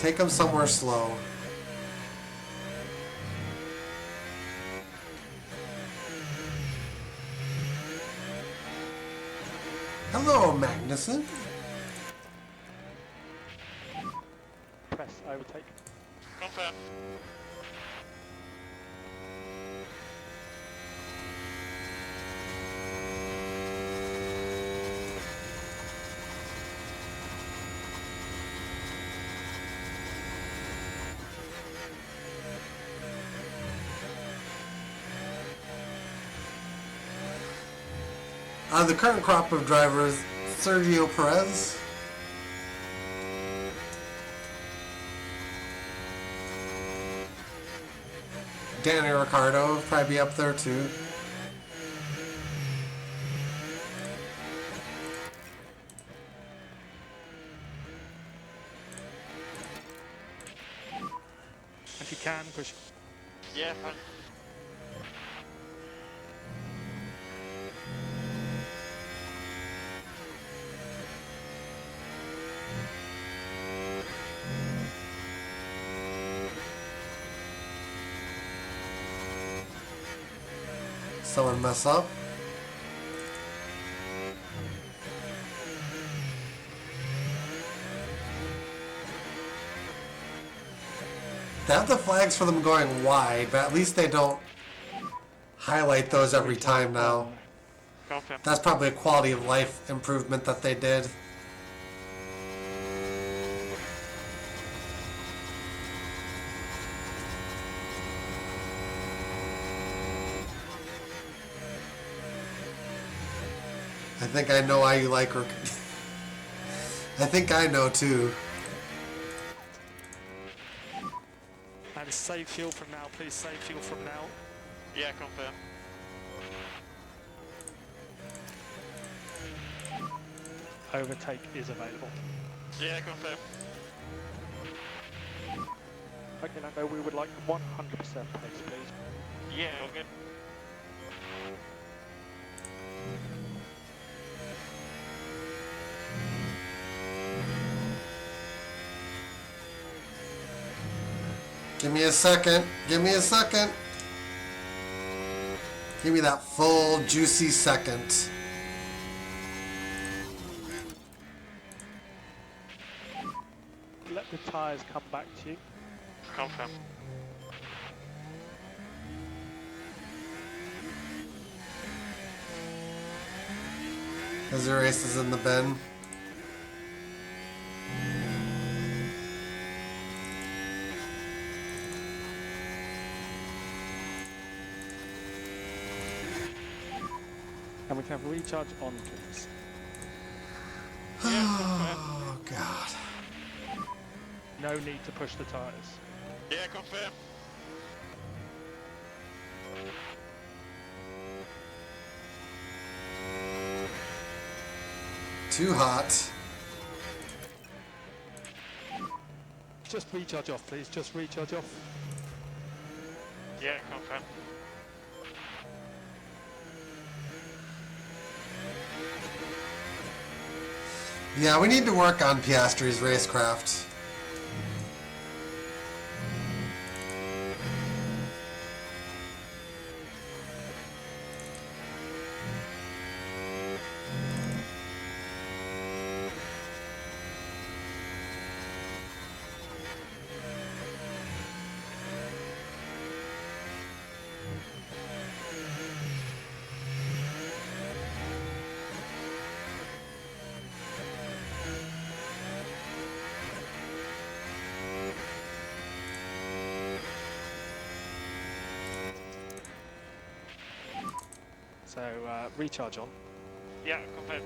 Take them somewhere slow. Hello, Magnussen. Press overtake. Confirm. The current crop of drivers, Sergio Perez. Danny Ricciardo will probably be up there too. If you can, push. Yeah, fine. someone mess up. They have the flags for them going wide, but at least they don't highlight those every time now. Confirm. That's probably a quality of life improvement that they did. I think I know why you like her. I think I know too. And save fuel from now, please. Save fuel from now. Yeah, confirm. Overtake is available. Yeah, confirm. Okay, Lando, we would like 100% pace, please. Yeah, all good. Give me a second. Give me a second. Give me that full, juicy second. Let the tyres come back to you. Confirm. As the race is in the bin. And we can have a recharge on, please. Oh, God. No need to push the tyres. Yeah, confirm. Too hot. Just recharge off, please. Just recharge off. Yeah, confirm. Yeah, we need to work on Piastri's racecraft. So, recharge on. Yeah, confirm.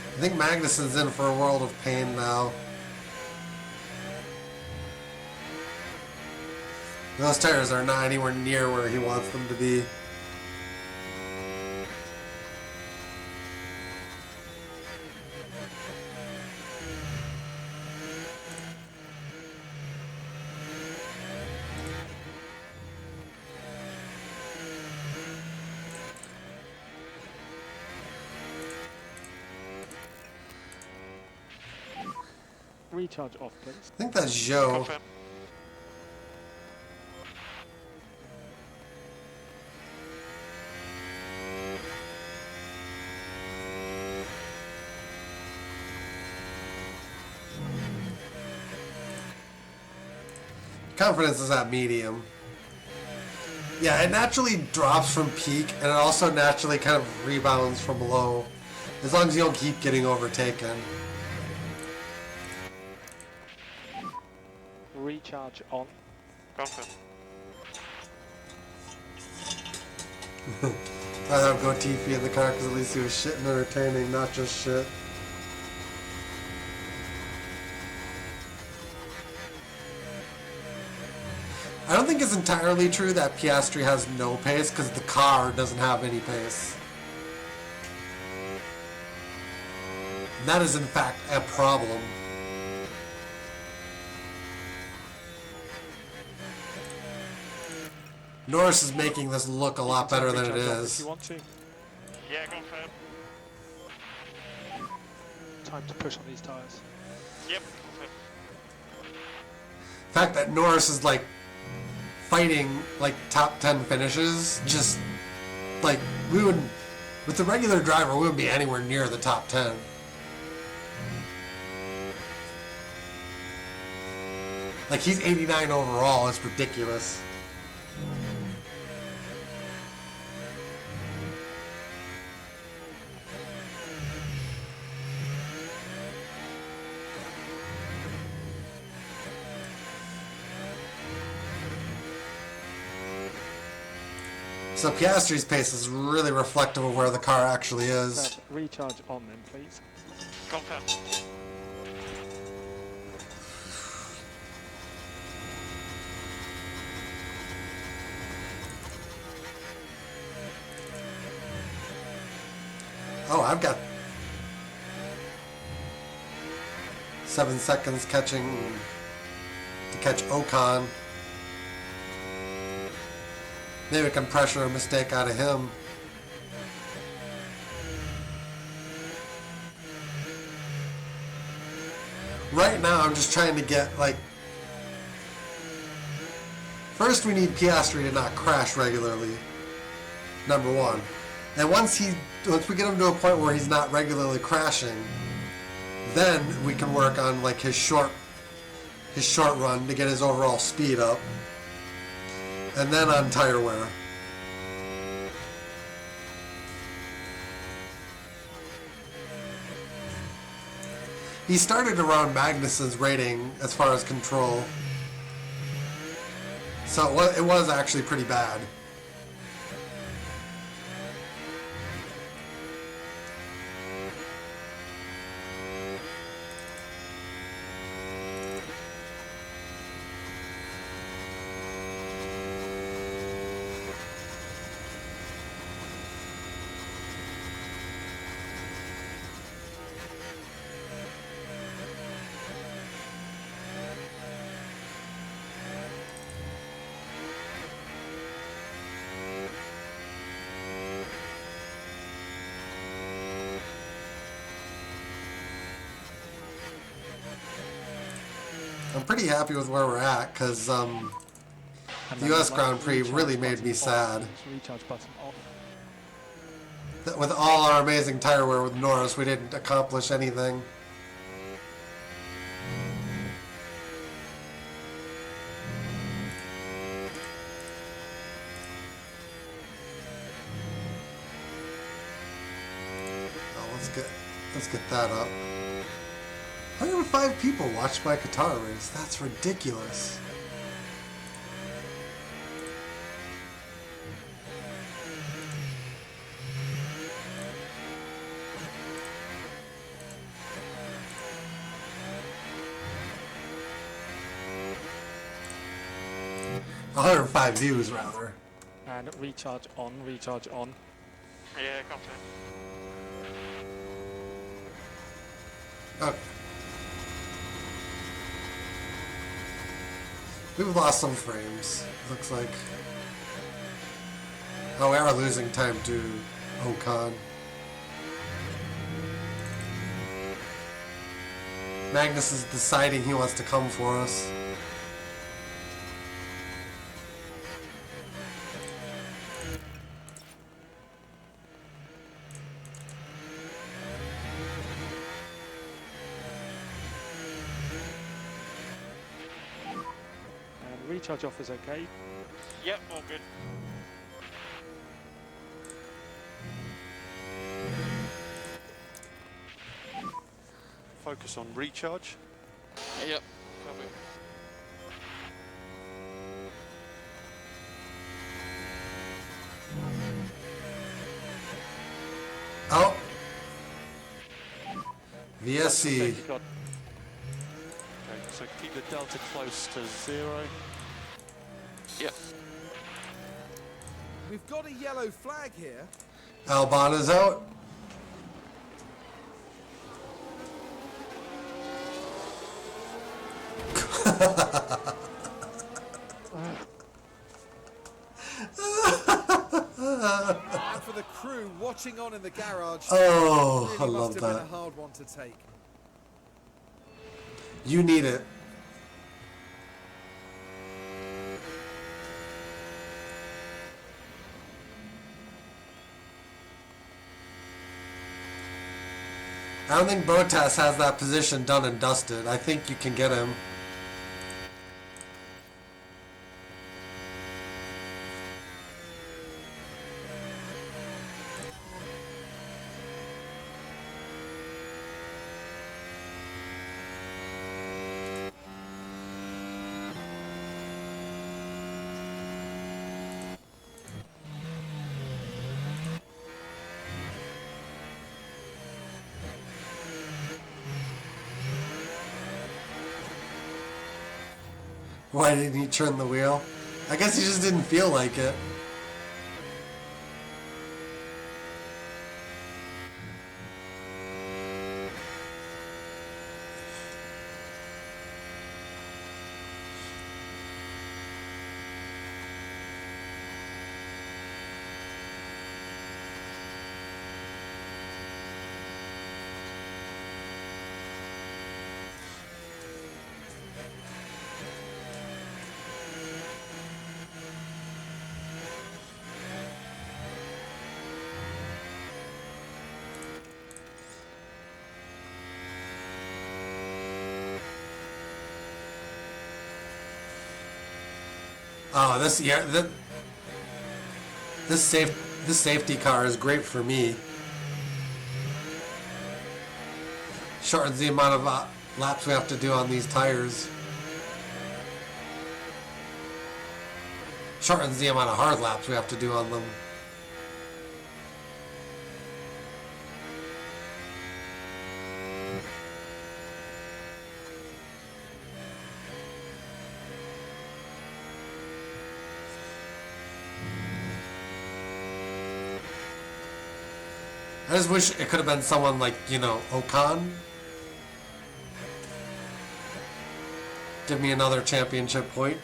I think Magnussen's in for a world of pain now. Those tires are not anywhere near where he wants them to be. Recharge off, please. I think that's Joe. Confirm. Confidence is at medium. Yeah, it naturally drops from peak, and it also naturally kind of rebounds from low, as long as you don't keep getting overtaken. Recharge on. Confirm. I have go TP in the car because at least he was shit and entertaining, not just shit. I don't think it's entirely true that Piastri has no pace because the car doesn't have any pace. And that is in fact a problem. Norris is making this look a lot better than it Recharge off is. if you want to. Yeah, confirm. Time to push on these tyres. Yep, confirm. fact that Norris is like fighting like top 10 finishes, just like we would, with the regular driver, we wouldn't be anywhere near the top 10. Like he's 89 overall. It's ridiculous. So Piastri's pace is really reflective of where the car actually is. Recharge on then, please. Confirm. Oh, I've got 7 seconds to catch Ocon. Maybe we can pressure a mistake out of him. Right now, I'm just trying to get, like... First, we need Piastri to not crash regularly. Number one. And once we get him to a point where he's not regularly crashing, then we can work on, like, his short run to get his overall speed up. And then on tire wear. He started around Magnussen's rating as far as control. So it was actually pretty bad. I'm pretty happy with where we're at, because the US Grand Prix really made me sad. Recharge button off. That with all our amazing tire wear with Norris, we didn't accomplish anything. Oh, let's get that up. 105 people watched my Qatar race. That's ridiculous. $105 views, rather. And recharge on, recharge on. Yeah, confirm. Okay. We've lost some frames, looks like. Oh, we are losing time to Ocon. Magnus is deciding he wants to come for us. Recharge off is okay. Yep, all good. Focus on recharge. Yep, copy. Oh! VSC. Okay, so keep the delta close to 0. Yep. We've got a yellow flag here. Albon is out. And for the crew watching on in the garage, Oh, really I must love have been that. a hard one to take. You need it. I don't think Bottas has that position done and dusted. I think you can get him. Why didn't he turn the wheel? I guess he just didn't feel like it. Oh, this safety car is great for me. Shortens the amount of laps we have to do on these tires. Shortens the amount of hard laps we have to do on them. I just wish it could have been someone like, you know, Ocon. Give me another championship point.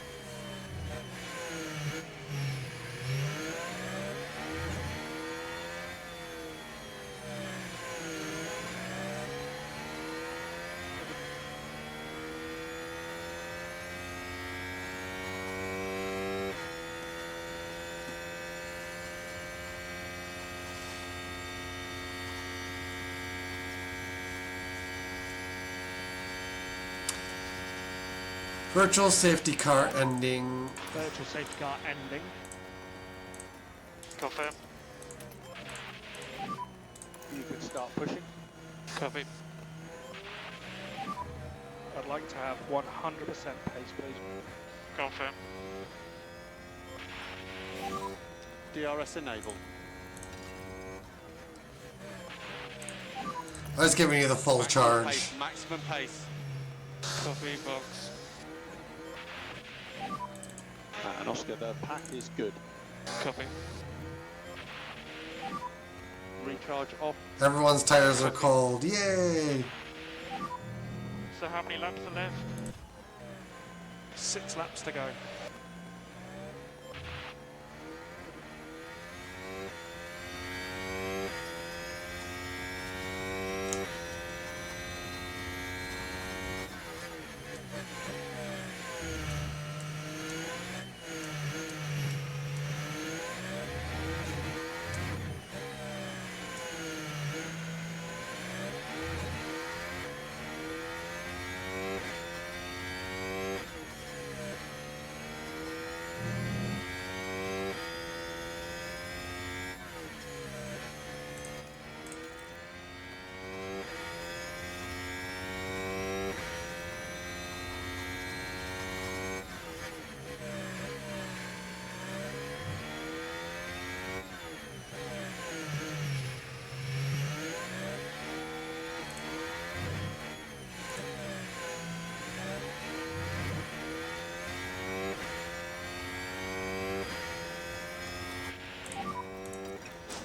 Virtual safety car ending. Virtual safety car ending. Confirm. You can start pushing. Copy. I'd like to have 100% pace, please. Confirm. DRS enable. I was giving you the full charge. Pace, maximum pace. Copy, box. And Oscar, the pack is good. Copy. Recharge off. Everyone's tires are cold. Yay! So how many laps are left? 6 laps to go.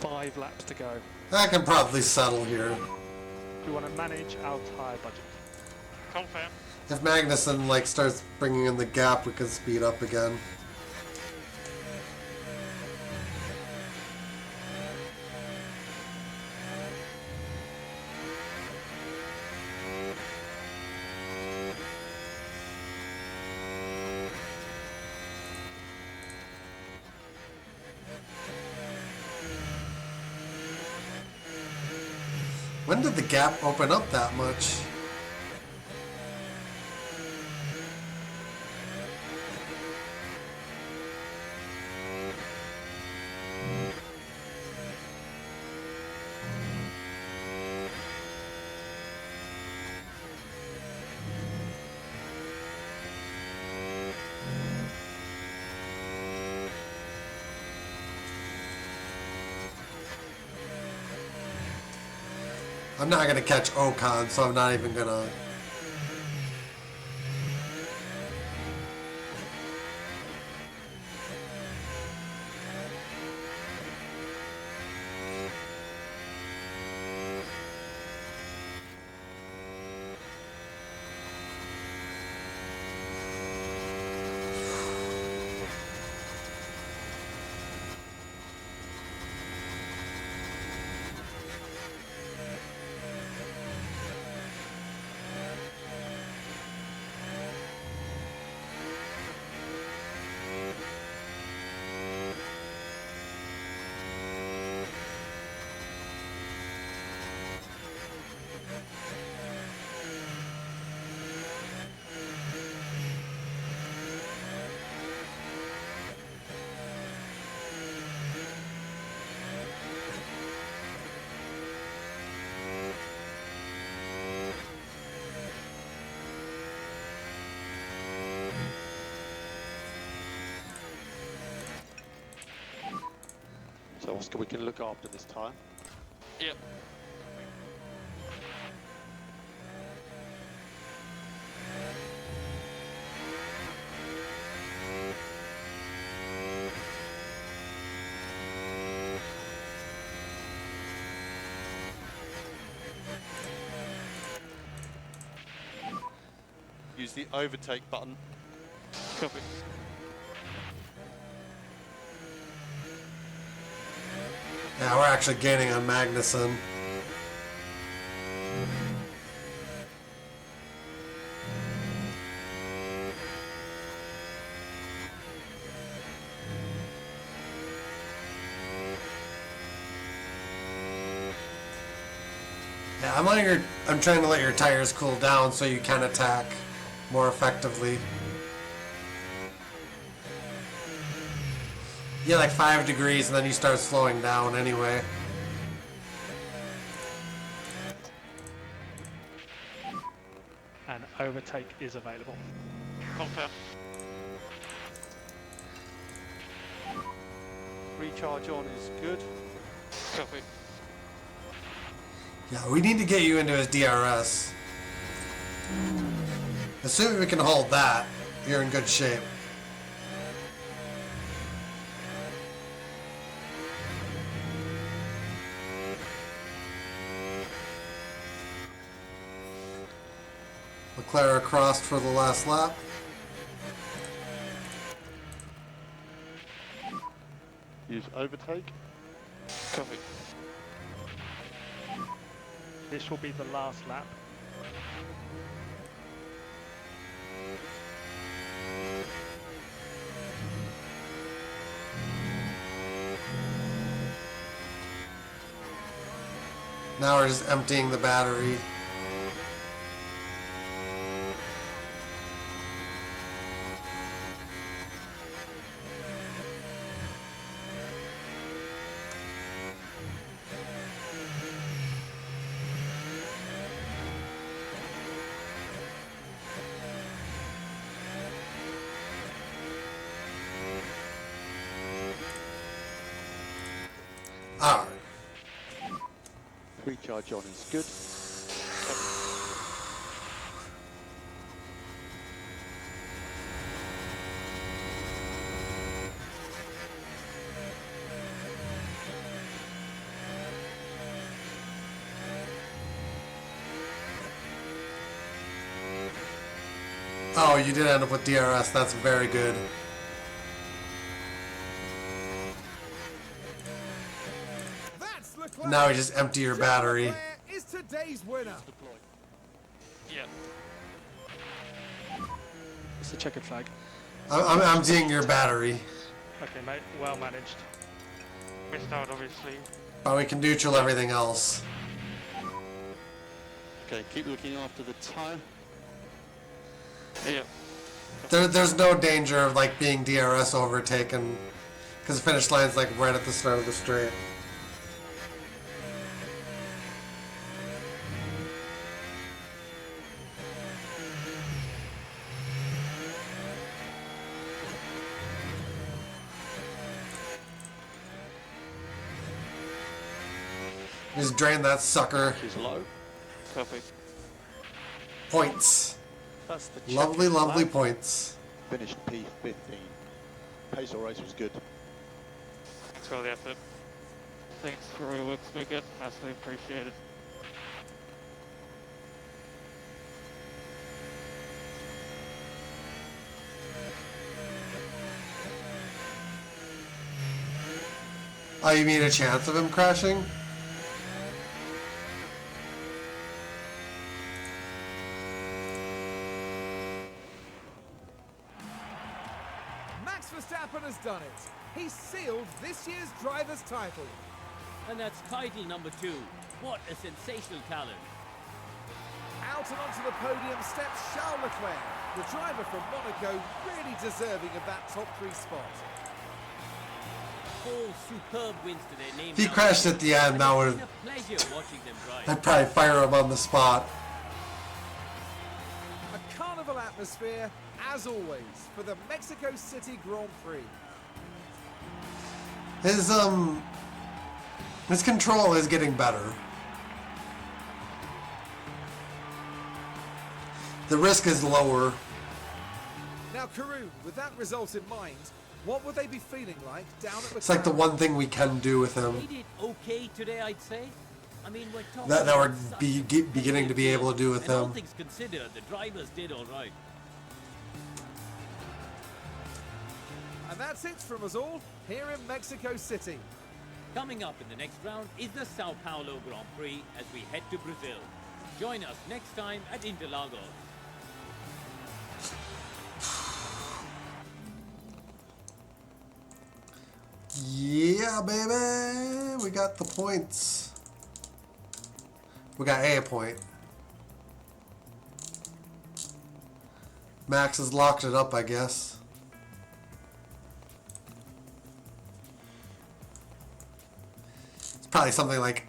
Five laps to go. I can probably settle here. We want to manage our tyre budget. Confirm. If Magnussen like starts bringing in the gap, we can speed up again. When did the gap open up that much? I'm not gonna catch Ocon, so I'm not even gonna. So Oscar, we can look after this tyre. Yep. Use the overtake button. Copy. Yeah, we're actually gaining on Magnussen. Yeah, I'm trying to let your tires cool down so you can attack more effectively. Yeah, like 5 degrees and then you start slowing down anyway. And overtake is available. Confirm. Recharge on is good. Copy. Yeah, we need to get you into his DRS. Assuming we can hold that, you're in good shape. Mclaren crossed for the last lap. Use overtake. Copy. This will be the last lap. Now we're just emptying the battery. Alright. Recharge on is good. Oh, you did end up with DRS. That's very good. That's Leclerc. Now we just empty your battery. Leclerc is today's winner. Yep. It's a checkered flag. I'm emptying your battery. Okay, mate. Well managed. Missed out, obviously. But we can neutral everything else. Okay, keep looking after the tyre. Yeah. There's no danger of like being DRS overtaken because the finish line's like right at the start of the straight. Just drain that sucker. Is low. Copy. Points. That's the Lovely, checkers lovely lap. points. Finished P15. Pace or race was good. Thanks for all the effort. Thanks for all your work, Spigot. Massively appreciated. Oh, you mean a chance of him crashing? Max Verstappen has done it. He's sealed this year's driver's title. And that's title number 2. What a sensational talent. Out and onto the podium steps Charles Leclerc, the driver from Monaco, really deserving of that top 3 spot. 4 superb wins to their name. If he now. crashed at the end, And that it's would been a pleasure watching them drive. I'd probably fire him on the spot. A carnival atmosphere, as always, for the Mexico City Grand Prix. His control is getting better. The risk is lower. Now, Karun, with that result in mind, what would they be feeling like down at the It's like the one thing we can do with They him. did okay today, I'd say. I mean, we're talking That we're about such beginning to be able to do with and all him. things considered, the drivers did all right. And that's it from us all here in Mexico City. Coming up in the next round is the Sao Paulo Grand Prix as we head to Brazil. Join us next time at Interlagos. Yeah, baby! We got the points. We got a point. Max has locked it up, I guess. It's probably something like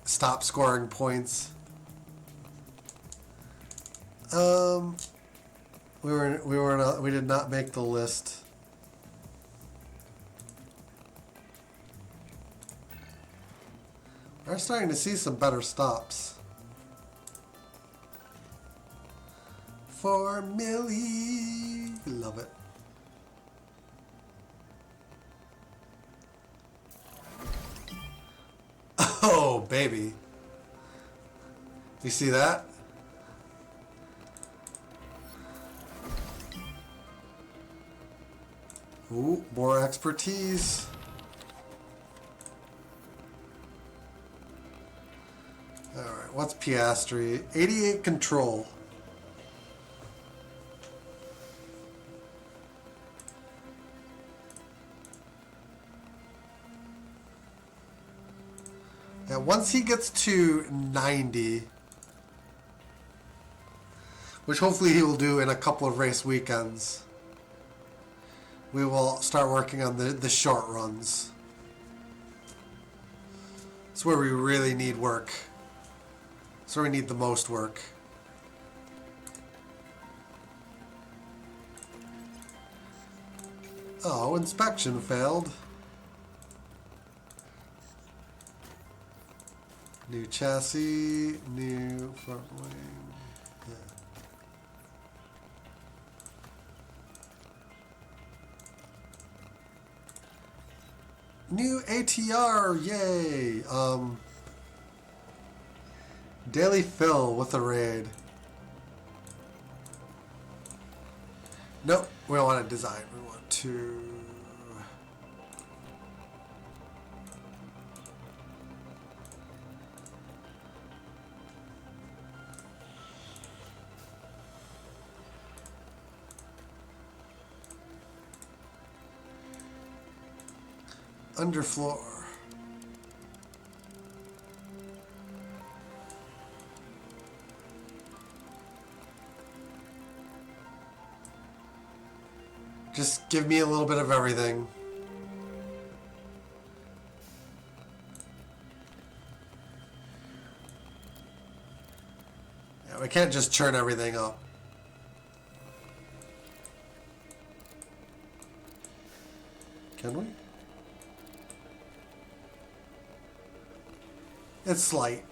stop scoring points. We did not make the list. We're starting to see some better stops. For Millie. Love it. Oh, baby. You see that? Ooh, more expertise. Alright, what's Piastri? 88 control. Yeah, once he gets to 90, which hopefully he will do in a couple of race weekends, we will start working on the short runs. It's where we really need work. It's where we need the most work. Oh, inspection failed. New chassis, new front wing. Yeah. New ATR, yay! Daily fill with a raid. Nope, we don't want to design. We want to. Underfloor. Just give me a little bit of everything. Yeah, we can't just churn everything up. Can we? It's slight.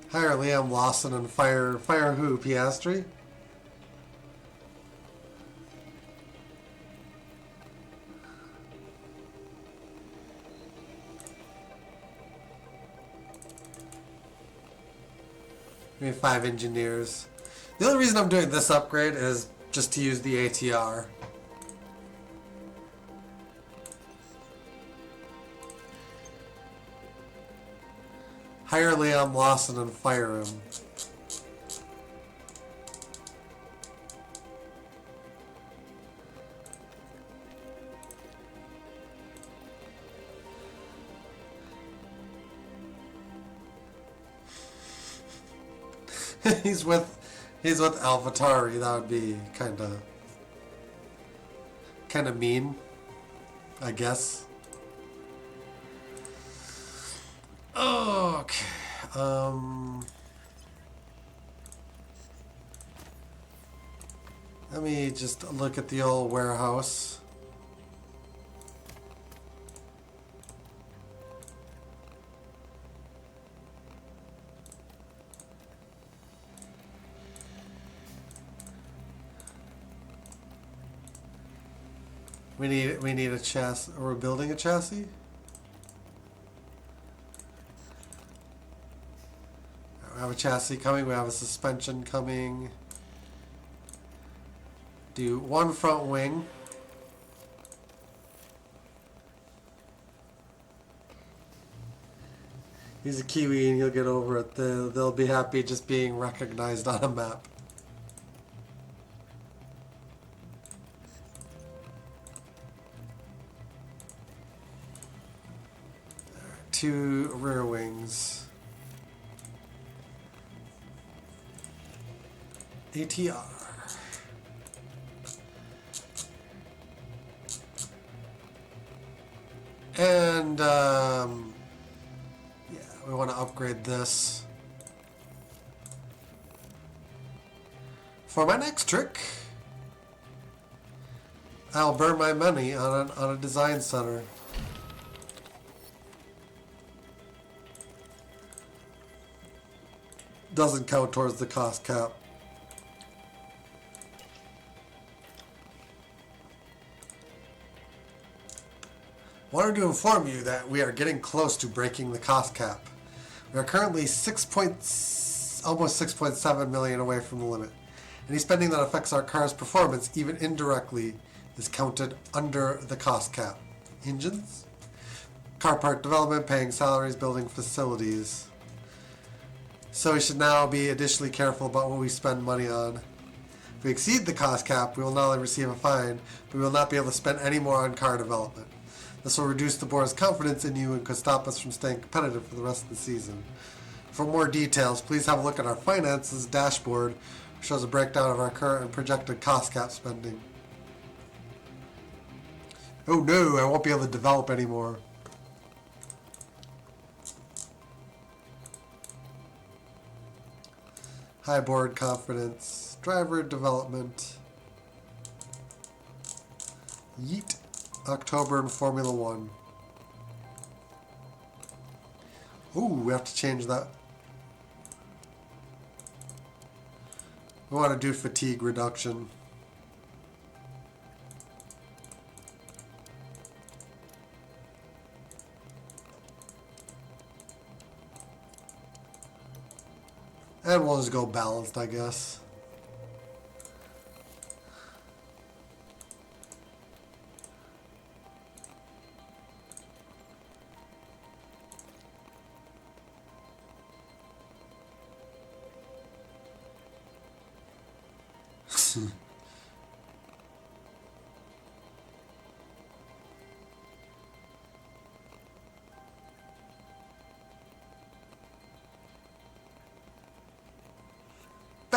Hire Liam Lawson and fire who? Piastri? We have 5 engineers. The only reason I'm doing this upgrade is just to use the ATR. Hire Liam Lawson and fire him. he's with AlphaTauri. That would be kind of mean, I guess. Okay. Let me just look at the old warehouse. We need a chassis. We're building a chassis. We have a chassis coming. We have a suspension coming. Do 1 front wing. He's a Kiwi and he'll get over it. They'll be happy just being recognized on a map. Alright, 2 rear wings. ATR. And yeah, we want to upgrade this. For my next trick, I'll burn my money on a design center. Doesn't count towards the cost cap. Wanted to inform you that we are getting close to breaking the cost cap. We are currently almost 6.7 million away from the limit. Any spending that affects our car's performance, even indirectly, is counted under the cost cap. Engines, car part development, paying salaries, building facilities. So we should now be additionally careful about what we spend money on. If we exceed the cost cap, we will not only receive a fine, but we will not be able to spend any more on car development. This will reduce the board's confidence in you and could stop us from staying competitive for the rest of the season. For more details, please have a look at our finances dashboard, which shows a breakdown of our current and projected cost cap spending. Oh no, I won't be able to develop anymore. High board confidence, driver development. Yeet. October in Formula 1. Ooh, we have to change that. We want to do fatigue reduction. And we'll just go balanced, I guess.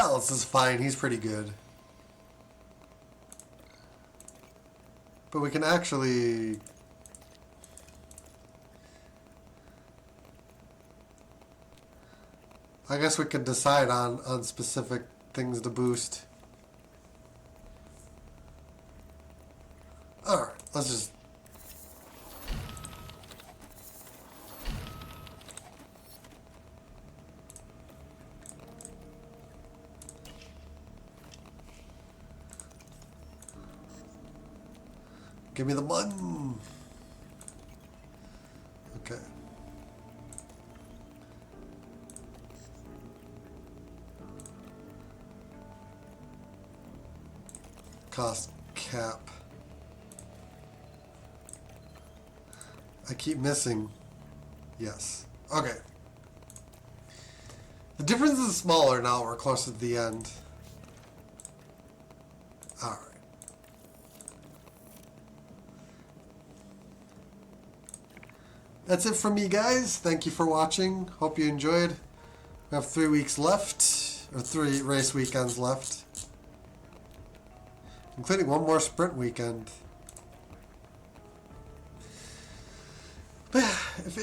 balance is fine. He's pretty good. But we can actually... I guess we could decide on specific things to boost. Alright, let's just... Give me the button. Okay. Cost cap. I keep missing. Yes. Okay. The difference is smaller now. We're closer to the end. Alright. That's it from me, guys. Thank you for watching. Hope you enjoyed. We have 3 weeks left, or 3 race weekends left, including one more sprint weekend. But yeah,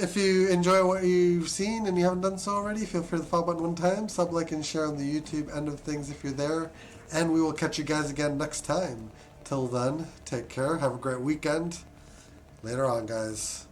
if you enjoy what you've seen and you haven't done so already, feel free to follow button one time, sub, like, and share on the YouTube end of things if you're there. And we will catch you guys again next time. Till then, take care. Have a great weekend. Later on, guys.